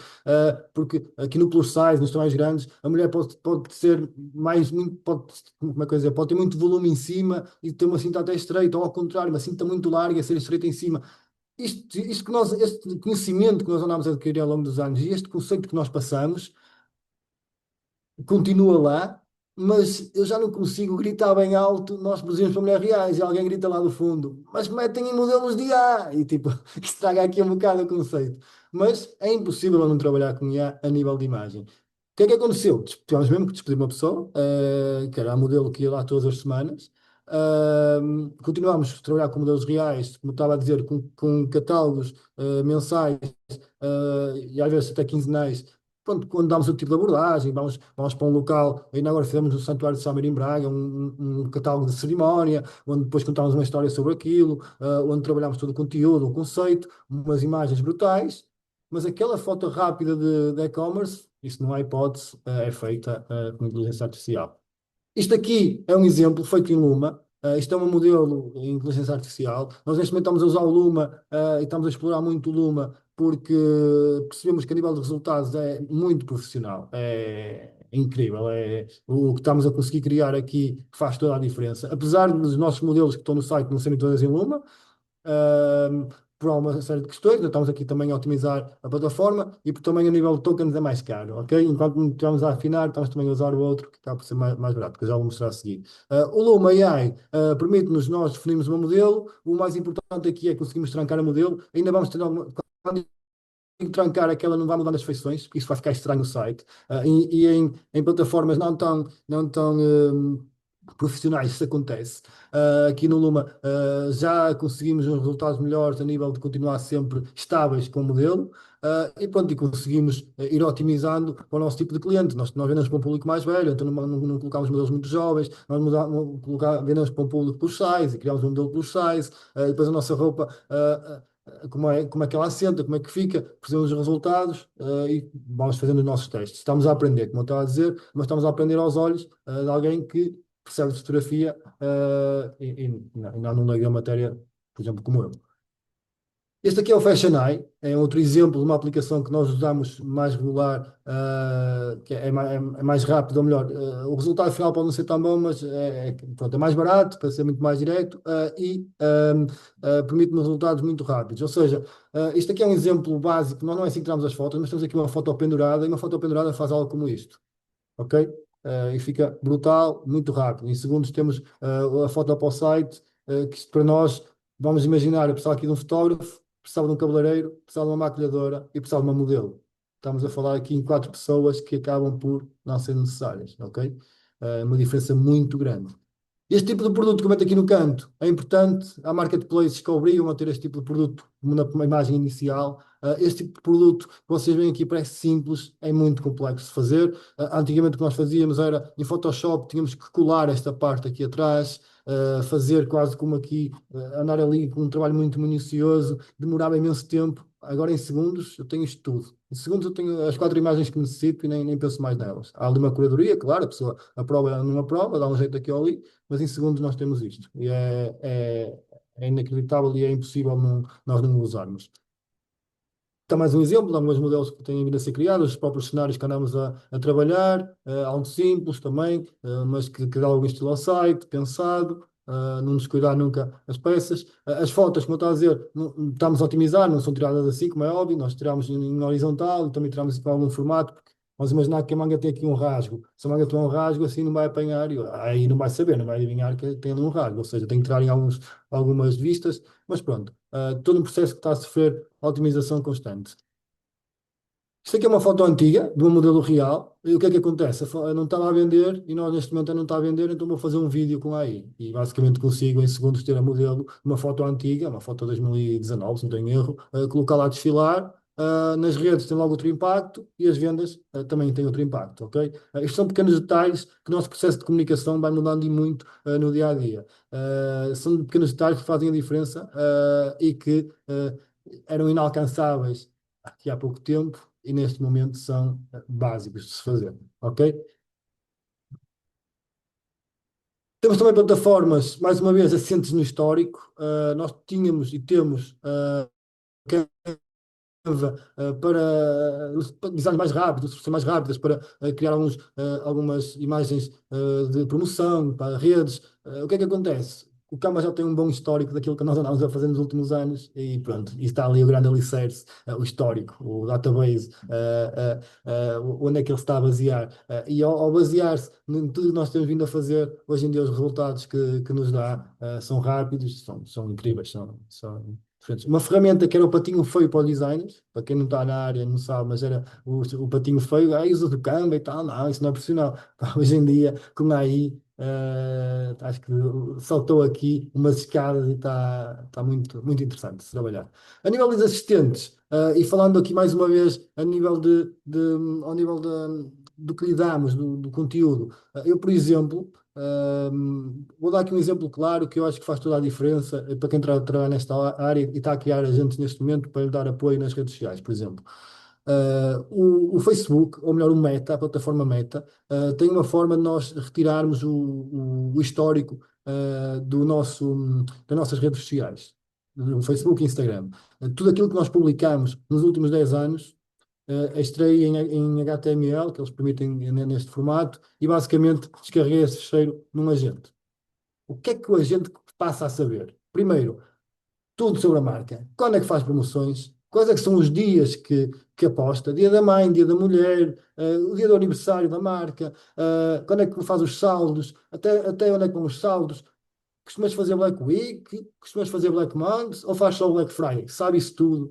porque aqui no plus size, nos tamanhos grandes, a mulher pode ser como é que eu dizer, pode ter muito volume em cima e ter uma cinta até estreita, ou ao contrário, uma cinta muito larga e ser estreita em cima. Este conhecimento que nós andámos a adquirir ao longo dos anos e este conceito que nós passamos continua lá, mas eu já não consigo gritar bem alto, nós produzimos para mulheres reais, e alguém grita lá do fundo, mas metem em modelos de IA, e tipo, estraga aqui um bocado o conceito. Mas é impossível eu não trabalhar com IA a nível de imagem. O que é que aconteceu? Tivemos mesmo que despedir uma pessoa, que era a modelo que ia lá todas as semanas. Continuámos a trabalhar com modelos reais, como estava a dizer, com catálogos mensais, e às vezes até quinzenais. Pronto, quando damos o tipo de abordagem, vamos para um local, ainda agora fizemos no Santuário de São em Braga, um catálogo de cerimónia, onde depois contamos uma história sobre aquilo, onde trabalhamos todo o conteúdo, o conceito, umas imagens brutais, mas aquela foto rápida de e-commerce, isso não há hipótese, é feita com inteligência artificial. Isto aqui é um exemplo feito em Luma. Isto é um modelo em inteligência artificial. Nós neste momento estamos a usar o Luma e estamos a explorar muito o Luma porque percebemos que a nível de resultados é muito profissional. É incrível. O que estamos a conseguir criar aqui faz toda a diferença. Apesar dos nossos modelos que estão no site não serem todas em Luma, ahm, por uma série de questões. Nós estamos aqui também a otimizar a plataforma e por também a nível de tokens é mais caro, ok? Enquanto estamos a afinar, estamos também a usar o outro que acaba por ser mais barato, que eu já vou mostrar a seguir. O Luma AI permite-nos nós definirmos um modelo. O mais importante aqui é conseguirmos trancar o modelo. Ainda vamos ter alguma. Quando trancar aquela não vai mudar as feições, porque isso vai ficar estranho no site. E em plataformas não tão profissionais isso acontece. Aqui no Luma já conseguimos uns resultados melhores a nível de continuar sempre estáveis com o modelo. E pronto, e conseguimos ir otimizando para o nosso tipo de cliente. Nós vendemos para um público mais velho, então não colocamos modelos muito jovens, nós vendemos para um público plus size e criamos um modelo plus size. Depois a nossa roupa como é que ela assenta, como é que fica, percebemos os resultados e vamos fazendo os nossos testes. Estamos a aprender, como eu estava a dizer, mas estamos a aprender aos olhos de alguém que percebe de fotografia e não num leigo da matéria, por exemplo, como eu. Este aqui é o Fashion Eye, é outro exemplo de uma aplicação que nós usamos mais regular, que é mais rápido, ou melhor, o resultado final pode não ser tão bom, mas pronto, é mais barato, para ser muito mais direto, e permite-nos resultados muito rápidos. Ou seja, isto aqui é um exemplo básico, nós não é assim que tiramos as fotos, mas temos aqui uma foto pendurada, e uma foto pendurada faz algo como isto. ok? E fica brutal, muito rápido. Em segundos temos a foto para o site, que isto para nós, vamos imaginar, eu precisava aqui de um fotógrafo, precisava de um cabeleireiro, precisava de uma maquilhadora e precisava de uma modelo. Estamos a falar aqui em 4 pessoas que acabam por não ser necessárias, ok? Uma diferença muito grande. Este tipo de produto que eu meto aqui no canto é importante. Há marketplaces que obrigam a ter este tipo de produto como na imagem inicial. Este tipo de produto que vocês veem aqui parece simples, é muito complexo de fazer. Antigamente o que nós fazíamos era em Photoshop, tínhamos que colar esta parte aqui atrás, fazer quase como aqui, andar ali com um trabalho muito minucioso, demorava imenso tempo. Agora em segundos eu tenho isto tudo. Em segundos eu tenho as 4 imagens que necessito e nem penso mais nelas. Há ali uma curadoria, claro, a pessoa aprova numa prova, dá um jeito aqui ou ali, mas em segundos nós temos isto. E é inacreditável e é impossível nós não usarmos. Está mais um exemplo de alguns modelos que têm vindo a ser criados, os próprios cenários que andamos a trabalhar, algo simples também, mas que dá algum estilo ao site, pensado, não descuidar nunca as peças. As fotos, como eu estava a dizer, estamos a otimizar, não são tiradas assim, como é óbvio, nós tiramos em horizontal e também tiramos para algum formato, porque vamos imaginar que a manga tem aqui um rasgo. Se a manga tem um rasgo, assim não vai apanhar, aí não vai saber, não vai adivinhar que tem ali um rasgo, ou seja, tem que tirar em algumas vistas, mas pronto, todo um processo que está a sofrer otimização constante. Isto aqui é uma foto antiga, de um modelo real, e o que é que acontece? Não estava a vender, e nós neste momento ainda não está a vender, então vou fazer um vídeo com a AI. E basicamente consigo em segundos ter a modelo, uma foto antiga, uma foto de 2019, se não tenho erro, colocá-la a desfilar, nas redes tem logo outro impacto, e as vendas também têm outro impacto, ok? Estes são pequenos detalhes que o nosso processo de comunicação vai mudando e muito no dia a dia. São pequenos detalhes que fazem a diferença e que eram inalcançáveis aqui há pouco tempo e neste momento são básicos de se fazer, ok? Temos também plataformas, mais uma vez, assentes no histórico. Nós tínhamos e temos Canva para design mais rápido, soluções mais rápidas, para criar algumas imagens de promoção para redes. O que é que acontece? O Canva já tem um bom histórico daquilo que nós andámos a fazer nos últimos anos e pronto, e está ali o grande alicerce, o histórico, o database, onde é que ele está a basear. E ao basear-se em tudo que nós temos vindo a fazer, hoje em dia os resultados que nos dá são rápidos, são incríveis, são diferentes. Uma ferramenta que era o patinho feio para os designers, para quem não está na área não sabe, mas era o patinho feio, aí usa do Canva e tal, não, isso não é profissional. Hoje em dia, com a AI, acho que saltou aqui umas escadas e está muito, muito interessante de se trabalhar. A nível dos assistentes, e falando aqui mais uma vez a nível ao nível do que lhe damos, do conteúdo, eu, por exemplo, vou dar aqui um exemplo claro que eu acho que faz toda a diferença para quem trabalha nesta área e está a criar agentes neste momento para lhe dar apoio nas redes sociais, por exemplo. O Facebook, ou melhor, o Meta, a plataforma Meta, tem uma forma de nós retirarmos o histórico das nossas redes sociais, o Facebook e Instagram. Tudo aquilo que nós publicamos nos últimos 10 anos extraí em HTML, que eles permitem neste formato, e basicamente descarreguei esse fecheiro num agente. O que é que o agente passa a saber? Primeiro, tudo sobre a marca. Quando é que faz promoções? Quais é que são os dias que aposta? Dia da mãe, dia da mulher, o dia do aniversário da marca, quando é que faz os saldos, até onde é que vão os saldos, costumas fazer Black Week, costumas fazer Black Month ou faz só o Black Friday? Sabe isso tudo?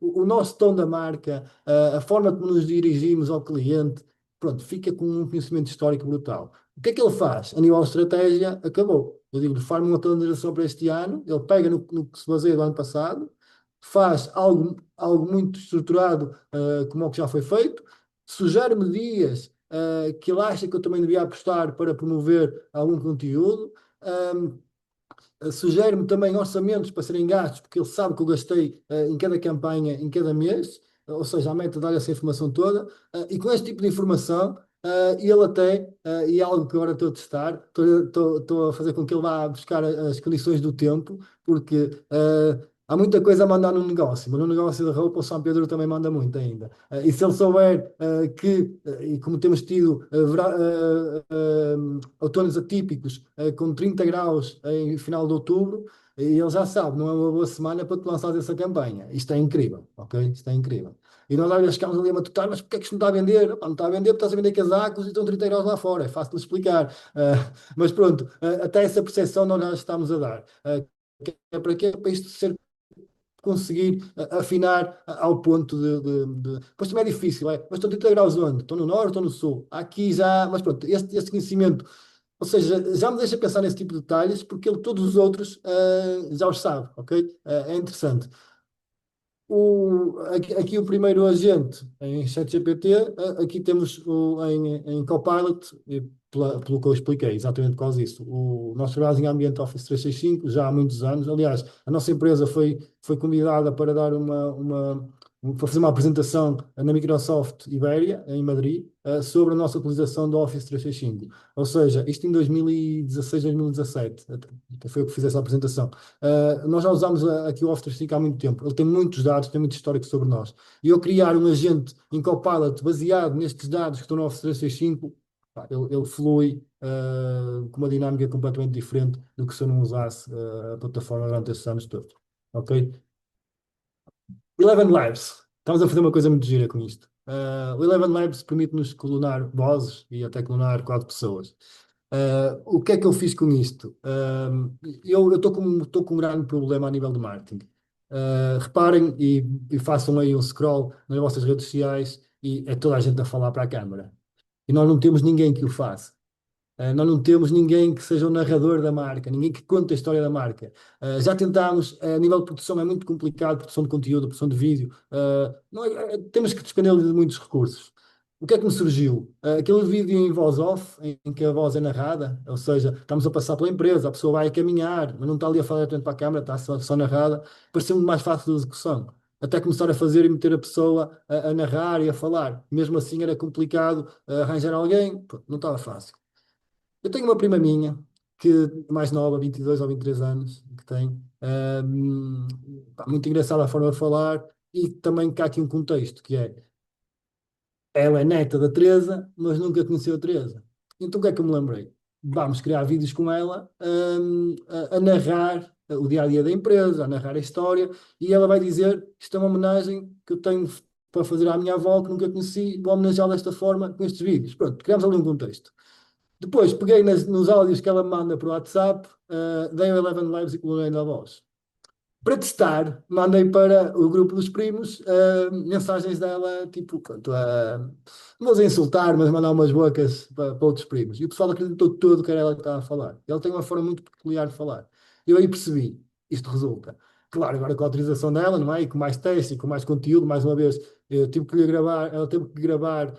O nosso tom da marca, a forma como nos dirigimos ao cliente, pronto, fica com um conhecimento histórico brutal. O que é que ele faz? A nível de estratégia, acabou. Eu digo, forma uma planejação para este ano, ele pega no que se baseia do ano passado, faz algo muito estruturado, como o que já foi feito, sugere-me dias que ele acha que eu também devia apostar para promover algum conteúdo. Um, Sugere-me também orçamentos para serem gastos, porque ele sabe que eu gastei em cada campanha, em cada mês, ou seja, a meta é dar essa informação toda, e com este tipo de informação, ele até, e é algo que agora estou a testar, estou a fazer com que ele vá buscar as condições do tempo, porque há muita coisa a mandar no negócio, mas no negócio da roupa o São Pedro também manda muito ainda. E se ele souber e como temos tido outonos atípicos com 30 graus em final de outubro, E ele já sabe, não é uma boa semana para te lançar essa campanha. Isto é incrível, ok? Isto é incrível. E nós às vezes ficamos ali a matutar, mas porquê é que isto não está a vender? Epá, não está a vender porque estás a vender casacos e estão 30 euros lá fora. É fácil de explicar. Mas pronto, até essa percepção nós já estamos a dar. Que é para quê? Para isto ser conseguir afinar ao ponto Pois também é difícil, é? Mas estão 30 graus onde? Estão no norte, estão no sul? Aqui já... Mas pronto, este conhecimento, ou seja, já me deixa pensar nesse tipo de detalhes, porque ele, todos os outros já os sabe, ok? É interessante. Aqui o primeiro agente em ChatGPT, aqui temos em Copilot, pelo que eu expliquei, exatamente por causa disso. Nós trabalhamos em ambiente Office 365 já há muitos anos. Aliás, a nossa empresa foi convidada para dar para fazer uma apresentação na Microsoft Ibéria, em Madrid, sobre a nossa utilização do Office 365. Ou seja, isto em 2016, 2017, foi eu que fiz essa apresentação. Nós já usamos aqui o Office 365 há muito tempo. Ele tem muitos dados, tem muito histórico sobre nós. E eu criar um agente em Copilot baseado nestes dados que estão no Office 365, pá, ele flui com uma dinâmica completamente diferente do que se eu não usasse a plataforma durante estes anos todos. Ok? Eleven Labs. Estamos a fazer uma coisa muito gira com isto. O Eleven Labs permite-nos clonar vozes e até clonar quatro pessoas. O que é que eu fiz com isto? Eu estou com um grande problema a nível de marketing. Reparem e façam aí um scroll nas vossas redes sociais e é toda a gente a falar para a câmara. E nós não temos ninguém que o faça. Nós não temos ninguém que seja o narrador da marca, ninguém que conte a história da marca. Já tentámos, a nível de produção é muito complicado, produção de conteúdo, produção de vídeo. Não temos que despender de muitos recursos. O que é que me surgiu? Aquele vídeo em voz off, em que a voz é narrada, ou seja, estamos a passar pela empresa, a pessoa vai a caminhar, mas não está ali a falar diretamente para a câmara, está só narrada, pareceu-me mais fácil de execução. Até começar a fazer e meter a pessoa a narrar e a falar. Mesmo assim era complicado arranjar alguém, pô, não estava fácil. Eu tenho uma prima minha, que mais nova, 22 ou 23 anos, que tem. Pá, muito engraçada a forma de falar e também cá aqui um contexto, que é, ela é neta da Teresa, mas nunca conheceu a Teresa. Então o que é que eu me lembrei? Vamos criar vídeos com ela, a narrar o dia-a-dia da empresa, a narrar a história, e ela vai dizer, isto é uma homenagem que eu tenho para fazer à minha avó, que nunca conheci, vou homenageá-la desta forma, com estes vídeos. Pronto, criamos ali um contexto. Depois peguei nos áudios que ela me manda por WhatsApp, dei o Eleven Lives e coloquei na voz. Para testar, mandei para o grupo dos primos mensagens dela, tipo, pronto, não vou dizer insultar, mas mandar umas bocas para outros primos. E o pessoal acreditou todo que era ela que estava a falar. Ela tem uma forma muito peculiar de falar. Eu aí percebi, isto resulta. Claro, agora com a autorização dela, não é? E com mais texto e com mais conteúdo, mais uma vez, eu tive que lhe gravar, ela teve que gravar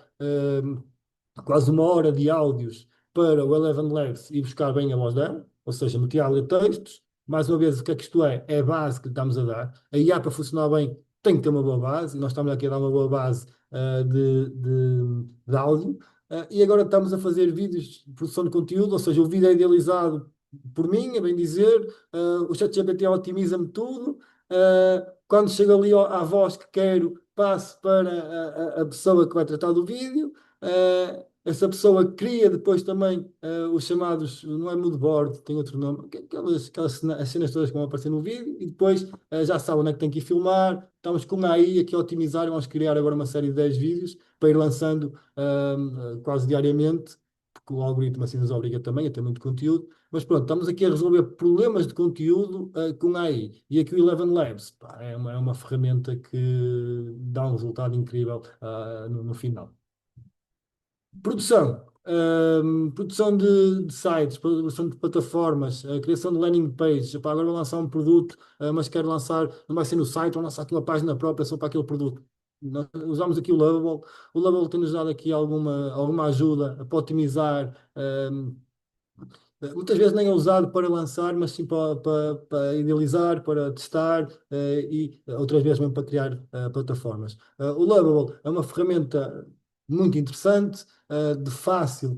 quase uma hora de áudios para o Eleven Labs e buscar bem a voz dela, ou seja, meti ali textos. Mais uma vez, o que é que isto é? É a base que lhe estamos a dar. A IA para funcionar bem tem que ter uma boa base, e nós estamos aqui a dar uma boa base de áudio. E agora estamos a fazer vídeos de produção de conteúdo, ou seja, o vídeo é idealizado por mim, é bem dizer, o ChatGPT otimiza-me tudo. Quando chego ali à voz que quero, passo para a pessoa que vai tratar do vídeo. Essa pessoa cria depois também os chamados, não é moodboard, tem outro nome, as cenas todas que vão aparecer no vídeo, e depois já sabe onde é que tem que ir filmar. Estamos com a AI aqui a otimizar, vamos criar agora uma série de 10 vídeos para ir lançando quase diariamente, porque o algoritmo assim nos obriga também a ter muito conteúdo. Mas pronto, estamos aqui a resolver problemas de conteúdo com a AI. E aqui o Eleven Labs, pá, é uma ferramenta que dá um resultado incrível no final. Produção. Produção de sites, produção de plataformas, a criação de landing pages. Epá, agora vou lançar um produto, mas quero lançar, não vai ser no site, vou lançar aqui uma página própria só para aquele produto. Nós usamos aqui o Lovable. O Lovable tem-nos dado aqui alguma ajuda para otimizar. Muitas vezes nem é usado para lançar, mas sim para idealizar, para testar e outras vezes mesmo para criar plataformas. O Lovable é uma ferramenta muito interessante, de fácil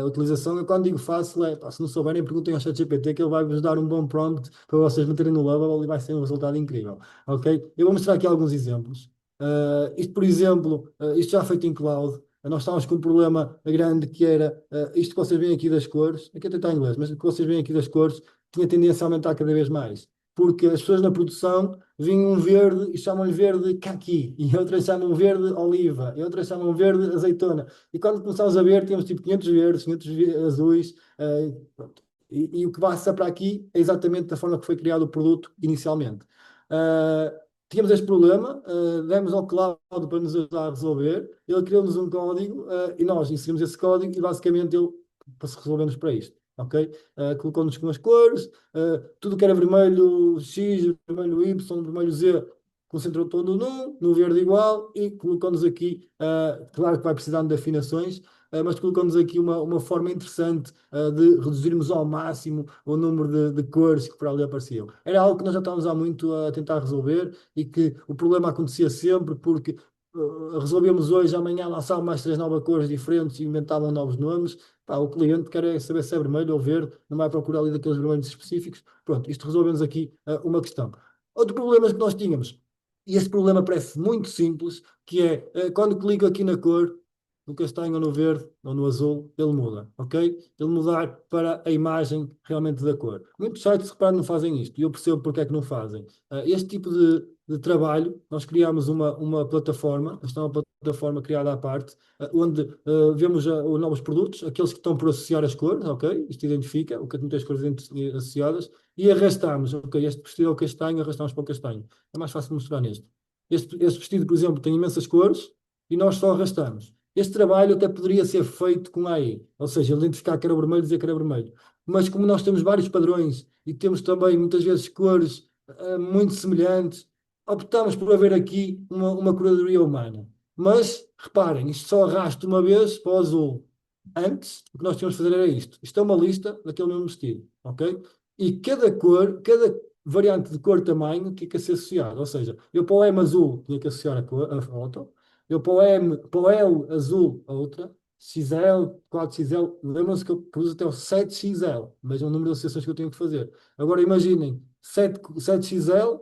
utilização. Eu quando digo fácil, pá, se não souberem, perguntem ao ChatGPT que ele vai-vos dar um bom prompt para vocês meterem no Lovable e vai ser um resultado incrível. Ok? Eu vou mostrar aqui alguns exemplos. Isto, por exemplo, isto já feito em cloud. Nós estávamos com um problema grande que era isto que vocês veem aqui das cores, aqui até está em inglês, mas o que vocês veem aqui das cores, tinha tendência a aumentar cada vez mais, porque as pessoas na produção vinham um verde e chamam-lhe verde caqui, e outras chamam verde oliva, e outras chamam verde azeitona. E quando começámos a ver, temos tipo 500 verdes, 500 azuis, pronto. E o que passa para aqui é exatamente da forma que foi criado o produto inicialmente. Uh, Tínhamos este problema, demos ao Cloud para nos ajudar a resolver, ele criou-nos um código, e nós inserimos esse código e basicamente ele para se resolver-nos para isto, ok? Colocou-nos com as cores, tudo que era vermelho X, vermelho Y, vermelho Z, concentrou todo no verde igual e colocou-nos aqui, claro que vai precisar de afinações, mas colocou-nos aqui uma forma interessante de reduzirmos ao máximo o número de cores que por ali apareciam. Era algo que nós já estávamos há muito a tentar resolver e que o problema acontecia sempre porque resolvíamos hoje, amanhã lançavam mais 3 novas cores diferentes e inventavam novos nomes. Pá, o cliente quer é saber se é vermelho ou verde, não vai procurar ali daqueles vermelhos específicos. Pronto, isto resolvemos aqui uma questão. Outro problema que nós tínhamos, e esse problema parece muito simples, que é quando clico aqui na cor, no castanho ou no verde ou no azul, ele muda, ok? Ele mudar para a imagem realmente da cor. Muitos sites, repare, não fazem isto, e eu percebo porque é que não fazem. Este tipo de trabalho, nós criamos uma plataforma, esta é uma plataforma criada à parte, onde vemos os novos produtos, aqueles que estão por associar as cores, ok? Isto identifica, o que é que tem as cores associadas, e arrastamos, ok? Este vestido é o castanho, arrastamos para o castanho. É mais fácil de mostrar neste. Este vestido, por exemplo, tem imensas cores, e nós só arrastamos. Este trabalho até poderia ser feito com AI, ou seja, identificar que era vermelho e dizer que era vermelho. Mas como nós temos vários padrões e temos também muitas vezes cores muito semelhantes, optamos por haver aqui uma curadoria humana. Mas, reparem, isto só arrasta uma vez para o azul. Antes, o que nós tínhamos de fazer era isto. Isto é uma lista daquele mesmo vestido, ok? E cada cor, cada variante de cor-tamanho tinha que ser associada. Ou seja, eu para o M azul tinha que associar a foto, eu para o M, para o L azul, a outra, XL, 4XL, lembram-se que eu pus até o 7XL, mas é o número de associações que eu tenho que fazer. Agora imaginem, 7XL,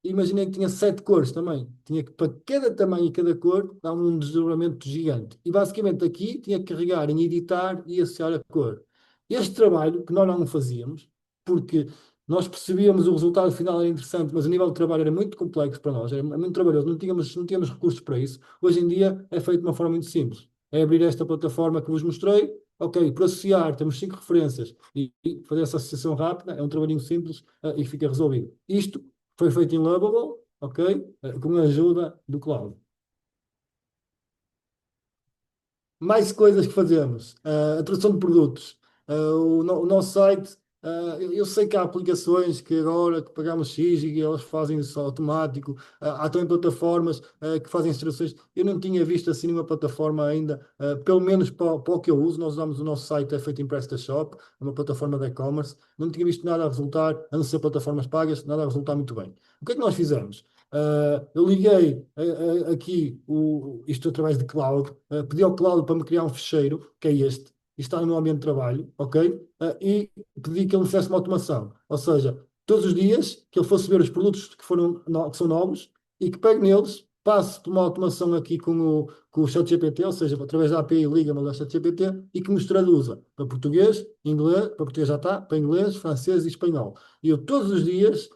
imaginem que tinha 7 cores também. Tinha que, para cada tamanho e cada cor, dar um desdobramento gigante. E basicamente aqui tinha que carregar em editar e associar a cor. Este trabalho, que nós não fazíamos, porque nós percebíamos o resultado final era interessante, mas o nível de trabalho era muito complexo para nós, era muito trabalhoso, não tínhamos recursos para isso. Hoje em dia é feito de uma forma muito simples. É abrir esta plataforma que vos mostrei, ok, para associar temos 5 referências e fazer essa associação rápida, é um trabalhinho simples e fica resolvido. Isto foi feito em Lovable, ok, com a ajuda do cloud. Mais coisas que fazemos. A tradução de produtos. O nosso site, eu sei que há aplicações que agora que pagamos X e elas fazem isso automático. Há também plataformas que fazem as traduções. Eu não tinha visto assim nenhuma plataforma ainda, pelo menos para o que eu uso. Nós usamos o nosso site, é feito em PrestaShop, é uma plataforma de e-commerce. Não tinha visto nada a resultar, a não ser plataformas pagas, nada a resultar muito bem. O que é que nós fizemos? Eu liguei aqui isto através de cloud, pedi ao cloud para me criar um ficheiro, que é este, e está no meu ambiente de trabalho, ok? E pedi que ele me fizesse uma automação, ou seja, todos os dias que ele fosse ver os produtos que são novos e que pegue neles, passe por uma automação aqui com o ChatGPT, ou seja, através da API liga-me ao ChatGPT e que nos traduza para português, inglês, para português já está, para inglês, francês e espanhol. E eu todos os dias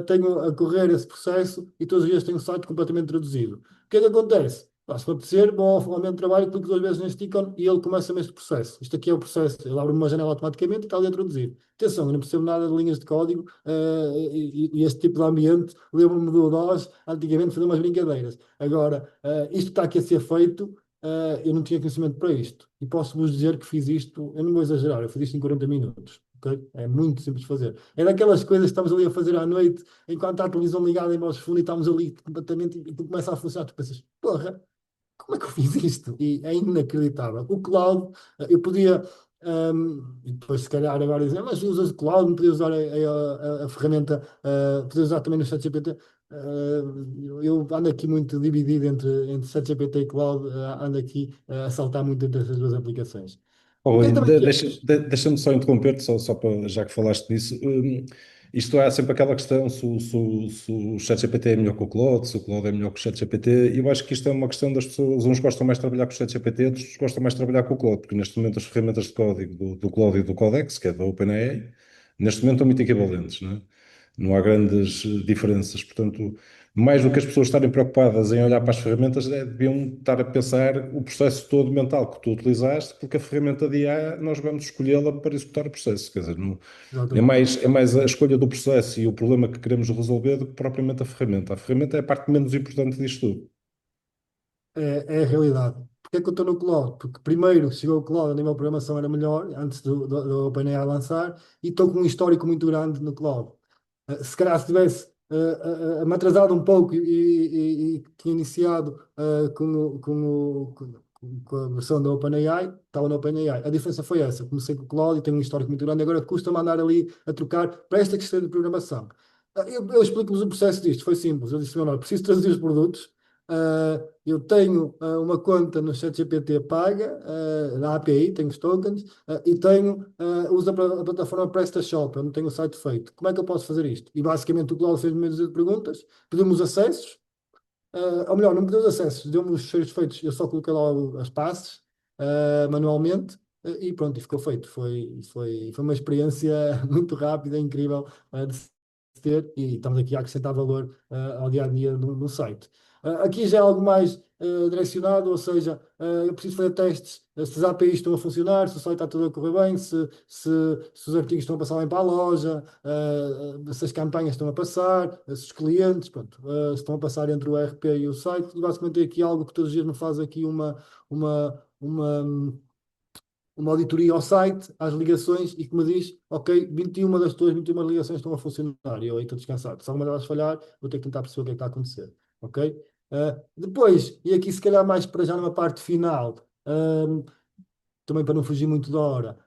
tenho a correr esse processo e todos os dias tenho o site completamente traduzido. O que é que acontece? Se me apetecer, vou ao ambiente de trabalho, clico 2 vezes neste ícone e ele começa-me este processo. Isto aqui é o processo. Ele abre uma janela automaticamente e está ali a traduzir. Atenção, eu não percebo nada de linhas de código e este tipo de ambiente lembro-me do DOS, antigamente fazer umas brincadeiras. Agora, isto está aqui a ser feito, eu não tinha conhecimento para isto. E posso-vos dizer que fiz isto, eu não vou exagerar, eu fiz isto em 40 minutos. Okay? É muito simples de fazer. É daquelas coisas que estamos ali a fazer à noite, enquanto há a televisão ligada em voz fundo e estamos ali completamente e começa a funcionar, tu pensas, porra, como é que eu fiz isto? E é inacreditável. O cloud, eu podia, e depois se calhar agora dizer, mas usas o cloud, não podias usar a ferramenta, podias usar também no ChatGPT. Eu ando aqui muito dividido entre ChatGPT e cloud, ando aqui a saltar muito entre essas duas aplicações. O que é que Olha, também temos? deixa-me só interromper-te, só para, já que falaste nisso. Isto há sempre aquela questão se o ChatGPT é melhor que o Claude, se o Claude é melhor que o ChatGPT. E eu acho que isto é uma questão das pessoas. Uns gostam mais de trabalhar com o ChatGPT, outros gostam mais de trabalhar com o Claude, porque neste momento as ferramentas de código do Claude e do Codex, que é da OpenAI, Neste momento estão muito equivalentes, não é? Não há grandes diferenças. Portanto, mais do que as pessoas estarem preocupadas em olhar para as ferramentas, deviam estar a pensar o processo todo mental que tu utilizaste, porque a ferramenta de IA nós vamos escolhê-la para executar o processo. Quer dizer, Exatamente. é mais a escolha do processo e o problema que queremos resolver do que propriamente a ferramenta. A ferramenta é a parte menos importante disto tudo. É a realidade. Porque é que eu estou no cloud? Porque primeiro chegou o cloud, a nível de programação era melhor, antes do OpenAI lançar, e estou com um histórico muito grande no cloud. Se calhar se tivesse me atrasado um pouco e tinha iniciado com a versão da OpenAI, estava no OpenAI. A diferença foi essa. Comecei com o cloud e tenho um histórico muito grande, agora custa-me andar ali a trocar para esta questão de programação. Eu explico-vos o processo disto, foi simples. Eu disse, não, preciso traduzir os produtos. Eu tenho uma conta no ChatGPT paga, na API, tenho os tokens, e uso a plataforma PrestaShop, eu não tenho o site feito. Como é que eu posso fazer isto? E basicamente o Cloud fez-me uma dúzia de perguntas, pediu-me os acessos, ou melhor, não pediu os acessos, deu-me os cheiros feitos, eu só coloquei lá as passes, manualmente, e pronto, e ficou feito. Foi uma experiência muito rápida, incrível, de se ter, e estamos aqui a acrescentar valor ao dia a dia no site. Aqui já é algo mais direcionado, ou seja, eu preciso fazer testes se as APIs estão a funcionar, se o site está tudo a correr bem, se os artigos estão a passar bem para a loja, se as campanhas estão a passar, se os clientes, pronto, se estão a passar entre o ERP e o site. E basicamente é aqui algo que todos os dias me faz aqui uma, uma, uma auditoria ao site, às ligações, e que me diz, ok, 21 das tuas 21 ligações estão a funcionar, e eu aí estou descansado. Se alguma delas falhar, vou ter que tentar perceber o que é que está a acontecer, ok? Depois, e aqui se calhar mais para já numa parte final, também para não fugir muito da hora,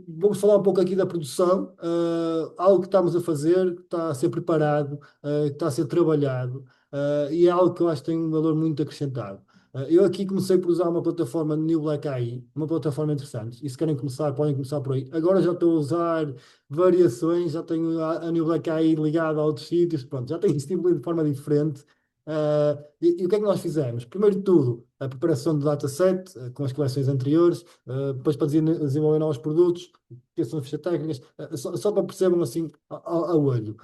vamos falar um pouco aqui da produção, algo que estamos a fazer, que está a ser preparado, que está a ser trabalhado, e é algo que eu acho que tem um valor muito acrescentado. Eu aqui comecei por usar uma plataforma New Black AI, uma plataforma interessante, e se querem começar, podem começar por aí. Agora já estou a usar variações, já tenho a New Black AI ligada a outros sítios, pronto, já tenho estímulo de forma diferente. E o que é que nós fizemos? Primeiro de tudo, a preparação do dataset, com as coleções anteriores, depois para desenvolver novos produtos, criação de fichas técnicas, só para percebam assim ao olho.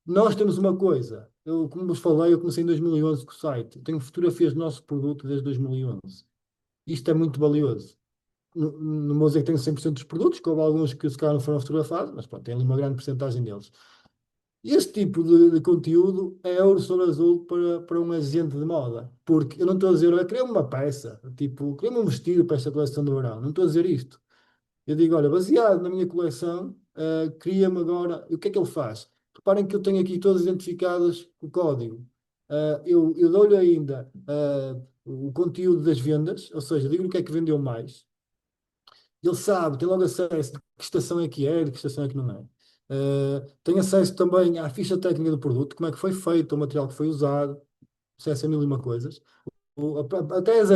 Nós temos uma coisa, como vos falei, eu comecei em 2011 com o site, tenho fotografias do nosso produto desde 2011. Isto é muito valioso. Não vou dizer que tenho 100% dos produtos, que houve alguns que se calhar não foram fotografados, mas pronto, tem ali uma grande porcentagem deles. Este tipo de conteúdo é ouro sobre azul para um agente de moda, porque eu não estou a dizer, eu queria uma peça, tipo, queria um vestido para esta coleção de verão, não estou a dizer isto. Eu digo, olha, baseado na minha coleção, cria-me agora. E o que é que ele faz? Reparem que eu tenho aqui todas identificadas com o código. Eu dou-lhe ainda o conteúdo das vendas, ou seja, digo-lhe o que é que vendeu mais. Ele sabe, tem logo acesso de que estação é que é, de que estação é que não é. Tem acesso também à ficha técnica do produto, como é que foi feito, o material que foi usado, acesso a mil e uma coisas. Até as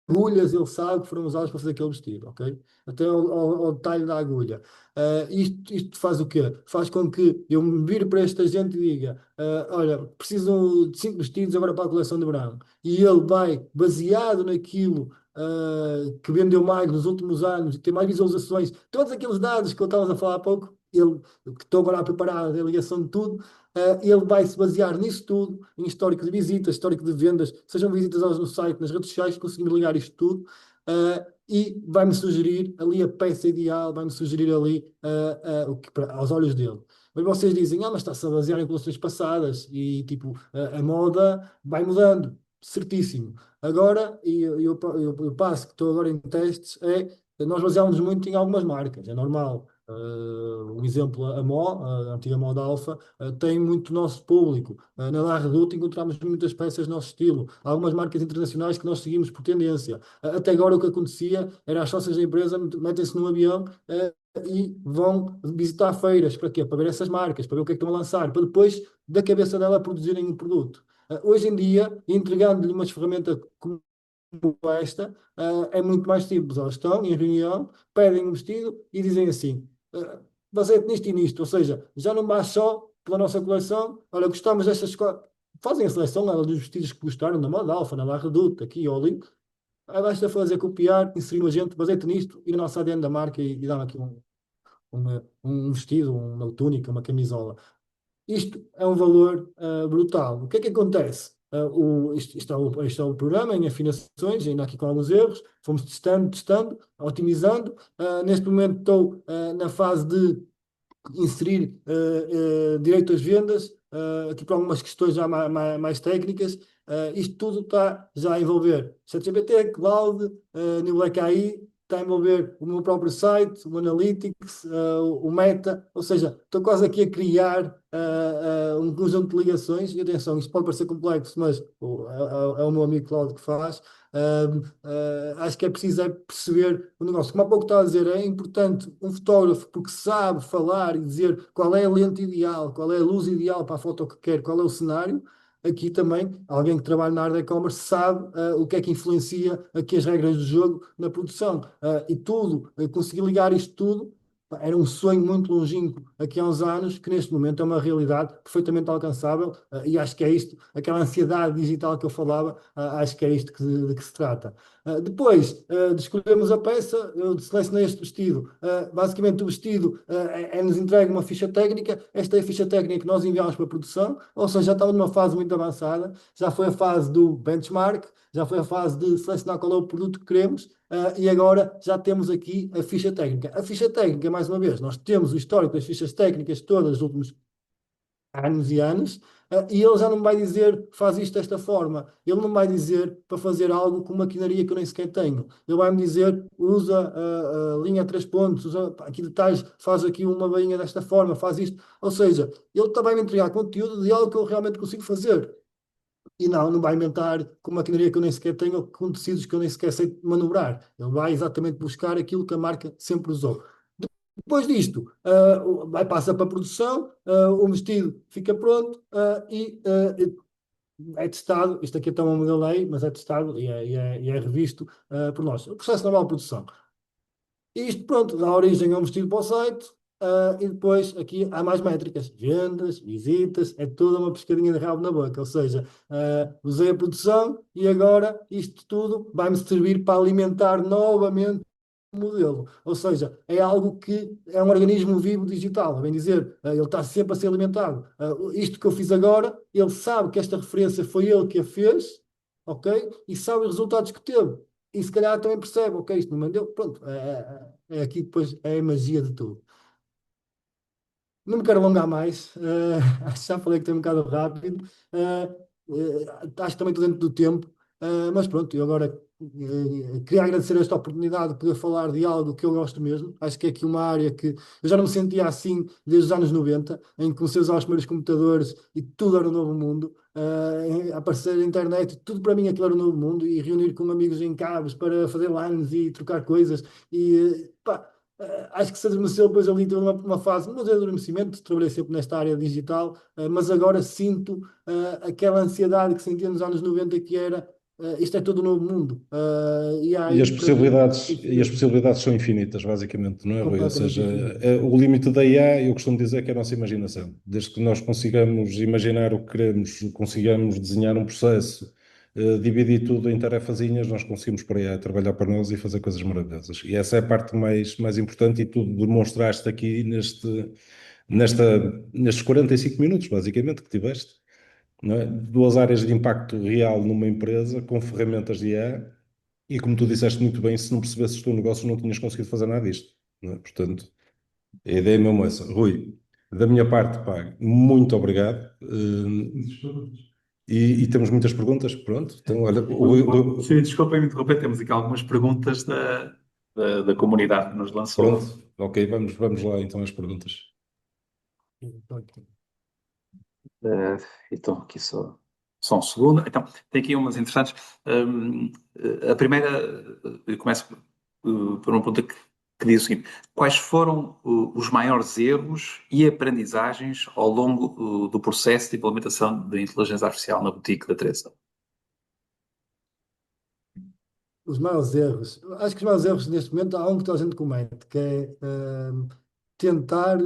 agulhas ele sabe que foram usadas para fazer aquele vestido, ok? Até ao detalhe da agulha. Isto faz o quê? Faz com que eu me vire para esta gente e diga: olha, preciso de 5 vestidos agora para a coleção de verão. E ele vai, baseado naquilo que vendeu mais nos últimos anos, tem mais visualizações, todos aqueles dados que eu estava a falar há pouco, ele, que estou agora a preparar a ligação de tudo. Ele vai se basear nisso tudo, em histórico de visitas, histórico de vendas, sejam visitas no site, nas redes sociais, conseguimos ligar isto tudo, e vai-me sugerir ali a peça ideal, vai-me sugerir ali aos olhos dele. Mas vocês dizem, mas está-se a basear em coleções passadas e tipo, a moda vai mudando, certíssimo. Agora, eu passo que estou agora em testes, nós baseámos muito em algumas marcas, é normal. Um exemplo, a Mo, a antiga Mo da Alfa, tem muito nosso público. Na La Redoute encontramos muitas peças nosso estilo. Há algumas marcas internacionais que nós seguimos por tendência. Até agora o que acontecia era as sócias da empresa metem-se num avião e vão visitar feiras. Para quê? Para ver essas marcas, para ver o que é que estão a lançar, para depois, da cabeça dela, produzirem um produto. Hoje em dia, entregando-lhe umas ferramentas como esta, é muito mais simples. Elas estão em reunião, pedem um vestido e dizem assim: baseia-te nisto e nisto. Ou seja, já não basta só pela nossa coleção, olha, gostamos destas coisas. Fazem a seleção dos vestidos que gostaram na Moda Alfa, na La Redoute, aqui ou ali. Aí basta fazer copiar, inserir o agente, baseia-te nisto e na nossa ADN da marca e dá aqui um vestido, uma túnica, uma camisola. Isto é um valor brutal. O que é que acontece? Isto é o programa em afinações, ainda aqui com alguns erros, fomos testando, otimizando. Neste momento estou na fase de inserir direito às vendas, aqui para algumas questões já mais técnicas. Isto tudo está já a envolver ChatGPT, Cloud, New Black AI, está a envolver o meu próprio site, o Analytics, o Meta, ou seja, estou quase aqui a criar um conjunto de ligações, e atenção, isto pode parecer complexo, mas é o meu amigo Cláudio que faz. Acho que é preciso perceber o negócio. Como há pouco estava a dizer, é importante um fotógrafo porque sabe falar e dizer qual é a lente ideal, qual é a luz ideal para a foto que quer, qual é o cenário. Aqui também, alguém que trabalha na área de e-commerce sabe o que é que influencia aqui as regras do jogo na produção. E tudo, conseguir ligar isto tudo, pá, era um sonho muito longínquo aqui há uns anos, que neste momento é uma realidade perfeitamente alcançável, e acho que é isto, aquela ansiedade digital que eu falava, acho que é isto de que se trata. Depois de escolhermos a peça, eu selecionei este vestido. Basicamente, o vestido é-nos entregue uma ficha técnica. Esta é a ficha técnica que nós enviamos para a produção, ou seja, já estamos numa fase muito avançada. Já foi a fase do benchmark, já foi a fase de selecionar qual é o produto que queremos. E agora já temos aqui a ficha técnica. A ficha técnica, mais uma vez, nós temos o histórico das fichas técnicas todas dos últimos anos e anos, e ele já não me vai dizer faz isto desta forma. Ele não me vai dizer para fazer algo com maquinaria que eu nem sequer tenho. Ele vai-me dizer usa a linha 3 pontos, usa pá, aqui detalhes, faz aqui uma bainha desta forma, faz isto. Ou seja, ele também vai me entregar conteúdo de algo que eu realmente consigo fazer. E não vai inventar com maquinaria que eu nem sequer tenho, ou com tecidos que eu nem sequer sei manobrar. Ele vai exatamente buscar aquilo que a marca sempre usou. Depois disto, vai, passa para a produção, o vestido fica pronto, é testado. Isto aqui está uma modelo lei, mas é testado e é revisto por nós. O processo normal de produção. Isto, pronto, dá origem a um vestido para o site, e depois aqui há mais métricas: vendas, visitas, é toda uma pescadinha de rabo na boca. Ou seja, usei a produção e agora isto tudo vai-me servir para alimentar novamente modelo. Ou seja, é algo que é um organismo vivo digital, a bem dizer, ele está sempre a ser alimentado. Isto que eu fiz agora, ele sabe que esta referência foi ele que a fez, ok? E sabe os resultados que teve. E se calhar também percebe, ok, isto não mandou, pronto, aqui depois é a magia de tudo. Não me quero alongar mais, acho que já falei que tem um bocado rápido, acho que também estou dentro do tempo, mas pronto, eu agora queria agradecer esta oportunidade de poder falar de algo que eu gosto mesmo. Acho que é aqui uma área que eu já não me sentia assim desde os anos 90, em que comecei a usar os primeiros computadores e tudo era um novo mundo. Aparecer a internet, tudo para mim aquilo era um novo mundo, e reunir com amigos em cabos para fazer LANs e trocar coisas. E pá, acho que se adormeceu depois ali toda uma fase, não de adormecimento, trabalhei sempre nesta área digital, mas agora sinto aquela ansiedade que sentia nos anos 90, que era isto é todo um novo mundo. E há E aí para mim e as possibilidades são infinitas, basicamente, não é, Rui? Ou completamente seja, infinito. o limite da IA, eu costumo dizer que é a nossa imaginação. Desde que nós consigamos imaginar o que queremos, consigamos desenhar um processo, dividir tudo em tarefazinhas, nós conseguimos para a IA trabalhar para nós e fazer coisas maravilhosas. E essa é a parte mais importante, e tu demonstraste aqui nestes 45 minutos, basicamente, que tiveste, não é? Duas áreas de impacto real numa empresa com ferramentas de IA. E como tu disseste muito bem, se não percebesses o teu negócio, não tinhas conseguido fazer nada disto, não é? Portanto, a ideia é mesmo essa. Rui, da minha parte, pá, muito obrigado. E temos muitas perguntas. Pronto, então, olha, Sim, desculpem me interromper, temos aqui algumas perguntas da comunidade que nos lançou. pronto, ok, vamos lá então às perguntas. Eh, então, aqui só um segundo. Então, tem aqui umas interessantes. A primeira, eu começo por uma pergunta que diz o seguinte: quais foram os maiores erros e aprendizagens ao longo do processo de implementação da inteligência artificial na boutique da Teresa? Os maiores erros, acho que os maiores erros neste momento há um que toda a gente comete, que é tentar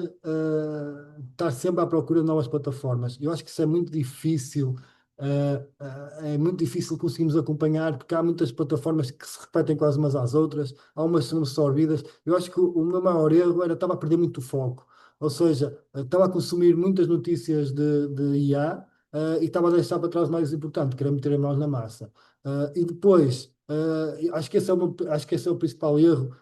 estar sempre à procura de novas plataformas. Eu acho que isso é muito difícil é muito difícil conseguirmos acompanhar, porque há muitas plataformas que se repetem quase umas às outras, há umas que são absorvidas. Eu acho que o meu maior erro era estava a perder muito foco, ou seja, estava a consumir muitas notícias de IA, e estava a deixar para trás o mais importante, que era meter a mãos na massa. E depois, acho que esse é acho que esse é o principal erro.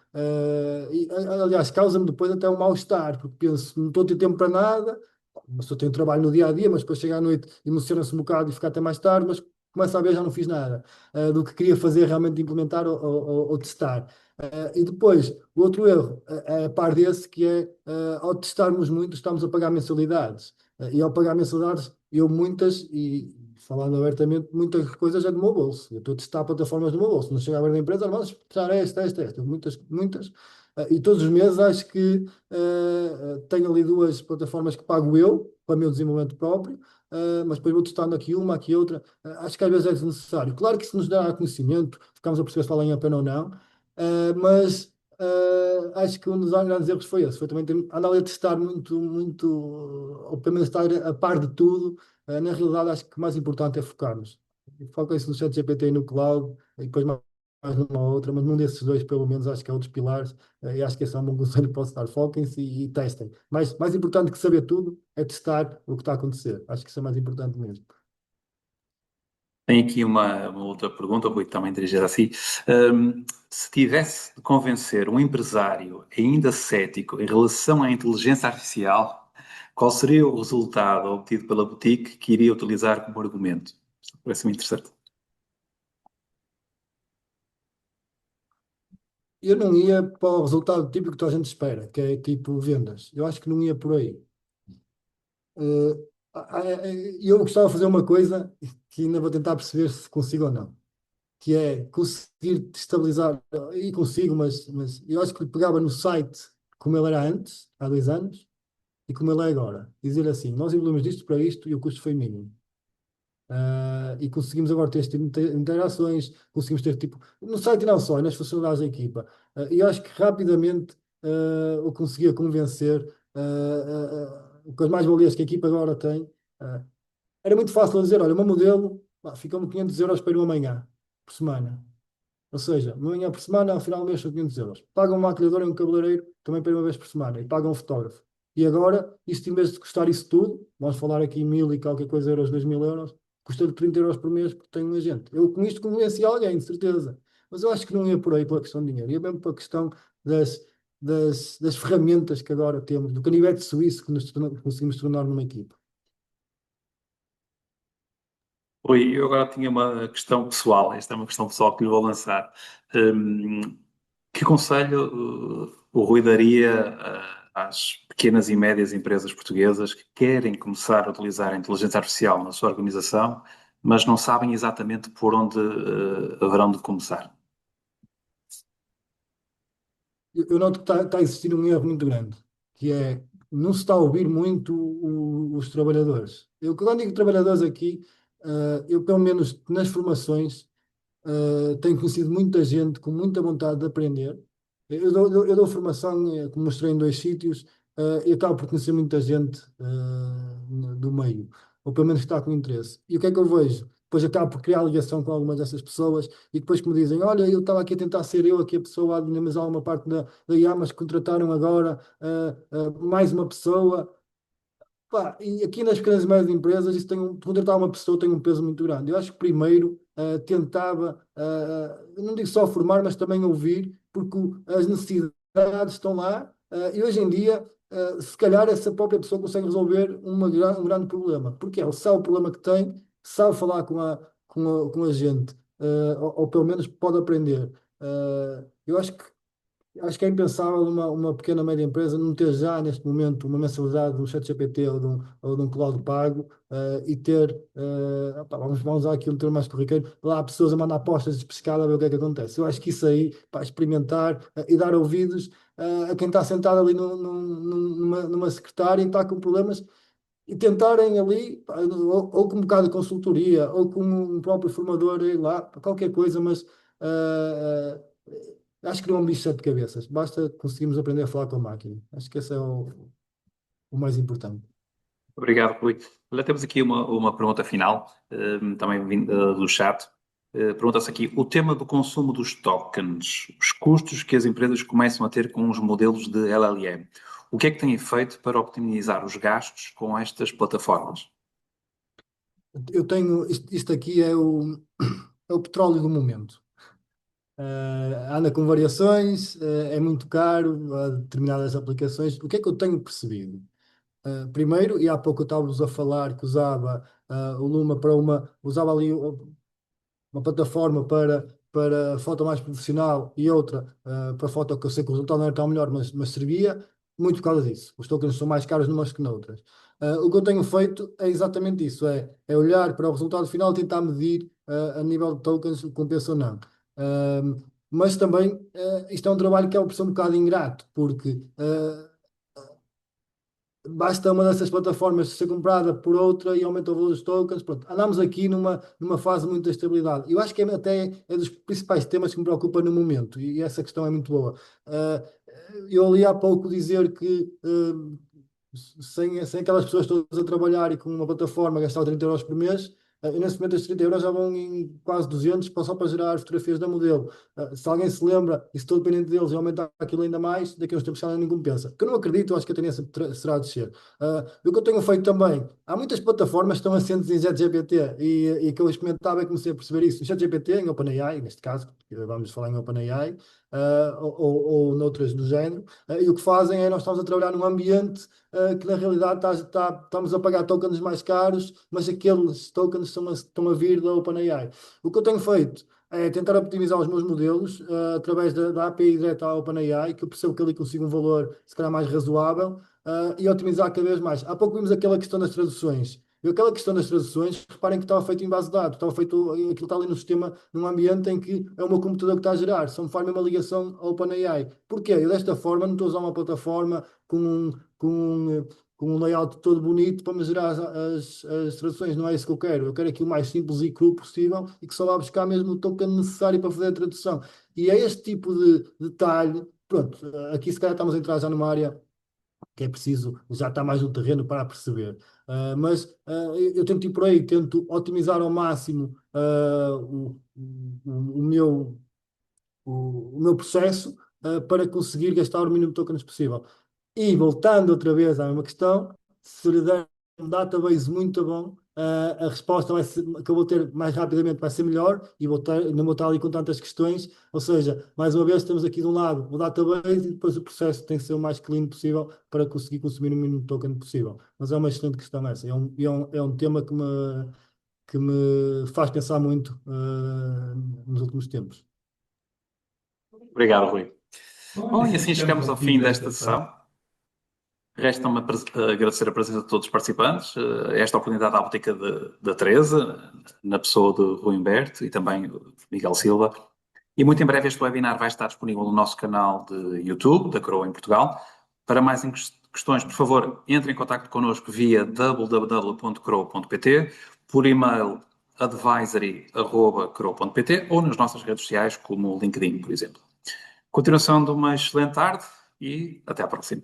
Aliás, causa-me depois até um mal-estar, porque penso, não estou a ter tempo para nada. Mas eu tenho trabalho no dia a dia, mas depois chega à noite, emociona-se um bocado e fica até mais tarde, mas começa a ver, já não fiz nada do que queria fazer, realmente implementar ou testar. E depois, o outro erro é a par desse, que é ao testarmos muito, estamos a pagar mensalidades. E ao pagar mensalidades, eu muitas, e falando abertamente, muitas coisas é do meu bolso. Eu estou a testar plataformas do meu bolso. Não chega a ver da empresa, vamos testar esta. Muitas, muitas. E todos os meses acho que tenho ali duas plataformas que pago eu, para o meu desenvolvimento próprio, mas depois vou testando aqui uma, aqui outra. Acho que às vezes é desnecessário. Claro que isso nos dá conhecimento, ficamos a perceber se valem a pena ou não, mas acho que um dos grandes erros foi esse, foi também andar ali a testar muito, muito, ou pelo menos estar a par de tudo. Na realidade, acho que o mais importante é focarmos. Foca-se no ChatGPT e no cloud, e depois mais numa ou outra, mas num desses dois, pelo menos, acho que é um dos pilares. E acho que esse é um bom conselho que posso dar. Foquem-se e testem. Mais importante que saber tudo é testar o que está a acontecer. Acho que isso é mais importante mesmo. Tenho aqui uma outra pergunta, Rui, também dirigida a si. Se tivesse de convencer um empresário ainda cético em relação à inteligência artificial, qual seria o resultado obtido pela boutique que iria utilizar como argumento? Isto parece-me interessante. Eu não ia para o resultado típico que toda a gente espera, que é tipo vendas. Eu acho que não ia por aí. Eu gostava de fazer uma coisa que ainda vou tentar perceber se consigo ou não, que é conseguir estabilizar, e consigo, mas eu acho que lhe pegava no site como ele era antes, há 2 anos, e como ele é agora. Dizer assim, nós evoluímos disto para isto e o custo foi mínimo. E conseguimos agora ter este tipo de interações, conseguimos ter tipo, no site e não só, e nas funcionalidades da equipa. E eu acho que rapidamente eu conseguia convencer com as mais-valias que a equipa agora tem. Era muito fácil dizer, olha, o meu modelo, ficam-me 500 euros para ir amanhã, por semana. Ou seja, uma manhã por semana, ao final do mês são 500 euros. Pagam um maquilhador e um cabeleireiro também para ir uma vez por semana. E pagam um fotógrafo. E agora, isto em vez de custar isso tudo, vamos falar aqui em 1000 e qualquer coisa euros, 2000 euros, custa-lhe 30 euros por mês porque tenho um agente. Eu com isto convenci alguém, de certeza. Mas eu acho que não ia por aí pela questão de dinheiro. Ia mesmo pela questão das ferramentas que agora temos, do canivete suíço que conseguimos tornar numa equipe. Rui, eu agora tinha uma questão pessoal, esta é uma questão pessoal que lhe vou lançar. Hum, que conselho o Rui daria às pequenas e médias empresas portuguesas que querem começar a utilizar a inteligência artificial na sua organização, mas não sabem exatamente por onde haverão de começar? Eu noto que está a existir um erro muito grande, que é não se está a ouvir muito os trabalhadores. Eu, quando digo trabalhadores aqui, eu pelo menos nas formações tenho conhecido muita gente com muita vontade de aprender. Eu dou formação, como mostrei em 2 sítios, e acabo por conhecer muita gente do meio, ou pelo menos que está com interesse. E o que é que eu vejo? Depois acabo por criar ligação com algumas dessas pessoas e depois que me dizem, olha, eu estava aqui a tentar ser eu aqui a pessoa a dinamizar uma parte da IA, mas contrataram agora mais uma pessoa. Pá, e aqui nas pequenas e médias empresas, isso contratar uma pessoa tem um peso muito grande. Eu acho que primeiro tentava, não digo só formar, mas também ouvir, porque as necessidades estão lá, e hoje em dia, se calhar essa própria pessoa consegue resolver um grande problema, porque ele sabe o problema que tem, sabe falar com a gente, ou pelo menos pode aprender. Eu acho que é impensável uma pequena média empresa não ter já neste momento uma mensalidade de um ChatGPT ou de um cloud pago e ter, opá, vamos usar aqui um termo mais corriqueiro, lá há pessoas a mandar apostas de pescada a ver o que é que acontece. Eu acho que isso aí, para experimentar e dar ouvidos a quem está sentado ali numa secretária e está com problemas e tentarem ali, pá, ou com um bocado de consultoria, ou com um próprio formador, lá, qualquer coisa, mas acho que não é um bicho de 7 cabeças. Basta conseguirmos aprender a falar com a máquina. Acho que esse é o mais importante. Obrigado, Rui. Olha, temos aqui uma pergunta final, também vinda do chat. Pergunta-se aqui, o tema do consumo dos tokens, os custos que as empresas começam a ter com os modelos de LLM. O que é que têm feito para optimizar os gastos com estas plataformas? Eu tenho, isto aqui é o petróleo do momento. Anda com variações, é muito caro a determinadas aplicações. O que é que eu tenho percebido? Primeiro, e há pouco eu estava-vos a falar que usava o Luma usava ali uma plataforma para foto mais profissional e outra para foto que eu sei que o resultado não era tão melhor, mas servia muito por causa disso. Os tokens são mais caros numas que noutras. O que eu tenho feito é exatamente isso, é olhar para o resultado final e tentar medir a nível de tokens o que compensa ou não. Mas também isto é um trabalho que é por ser um bocado ingrato, porque basta uma dessas plataformas ser comprada por outra e aumenta o valor dos tokens. Pronto, andamos aqui numa fase muito de estabilidade. Eu acho que até é dos principais temas que me preocupa no momento e essa questão é muito boa. Ah, eu ali há pouco dizer que sem aquelas pessoas todas a trabalhar e com uma plataforma gastar 30 euros por mês, e nesse momento estes 30 euros já vão em quase 200 só para gerar fotografias da modelo. Se alguém se lembra e se estou dependente deles e aumentar aquilo ainda mais, daqui a uns tempos já nem compensa. Que eu não acredito, eu acho que a tendência será a descer. O que eu tenho feito também, há muitas plataformas que estão assentes em ChatGPT e que eu experimentava e comecei a perceber isso. Em ChatGPT, em OpenAI, neste caso, vamos falar em OpenAI, ou noutras do género, e o que fazem é nós estamos a trabalhar num ambiente que na realidade estamos a pagar tokens mais caros, mas aqueles tokens estão a vir da OpenAI. O que eu tenho feito é tentar optimizar os meus modelos através da API direta à OpenAI, que eu percebo que ali consigo um valor se calhar mais razoável, e otimizar cada vez mais. Há pouco vimos aquela questão das traduções. E aquela questão das traduções, reparem que estava feito em base de dados, estava feito, aquilo está ali no sistema, num ambiente em que é o meu computador que está a gerar, só me faz uma ligação ao OpenAI. Porquê? Eu desta forma não estou a usar uma plataforma com um layout todo bonito para me gerar as traduções. Não é isso que eu quero. Eu quero aquilo mais simples e cru possível e que só vá buscar mesmo o token necessário para fazer a tradução. E é este tipo de detalhe. Pronto, aqui se calhar estamos a entrar já numa área que é preciso, já está mais no terreno para perceber. Mas eu tento ir por aí, tento otimizar ao máximo o meu o meu processo para conseguir gastar o mínimo de tokens possível. E voltando outra vez à mesma questão, se lhe der um database muito bom, a resposta que eu vou ter mais rapidamente vai ser melhor e não vou estar ali com tantas questões. Ou seja, mais uma vez, temos aqui de um lado o database e depois o processo tem que ser o mais clean possível para conseguir consumir o mínimo de token possível. Mas é uma excelente questão essa. É um tema que me faz pensar muito nos últimos tempos. Obrigado, Rui. Bom, e assim chegamos ao fim desta sessão. Resta-me agradecer a presença de todos os participantes, esta oportunidade à óptica da Teresa, na pessoa de Rui Humberto e também Miguel Silva. E muito em breve este webinar vai estar disponível no nosso canal de YouTube, da Crow em Portugal. Para mais questões, por favor, entre em contato connosco via www.crow.pt, por e-mail advisory@crow.pt ou nas nossas redes sociais, como o LinkedIn, por exemplo. Continuação de uma excelente tarde e até à próxima.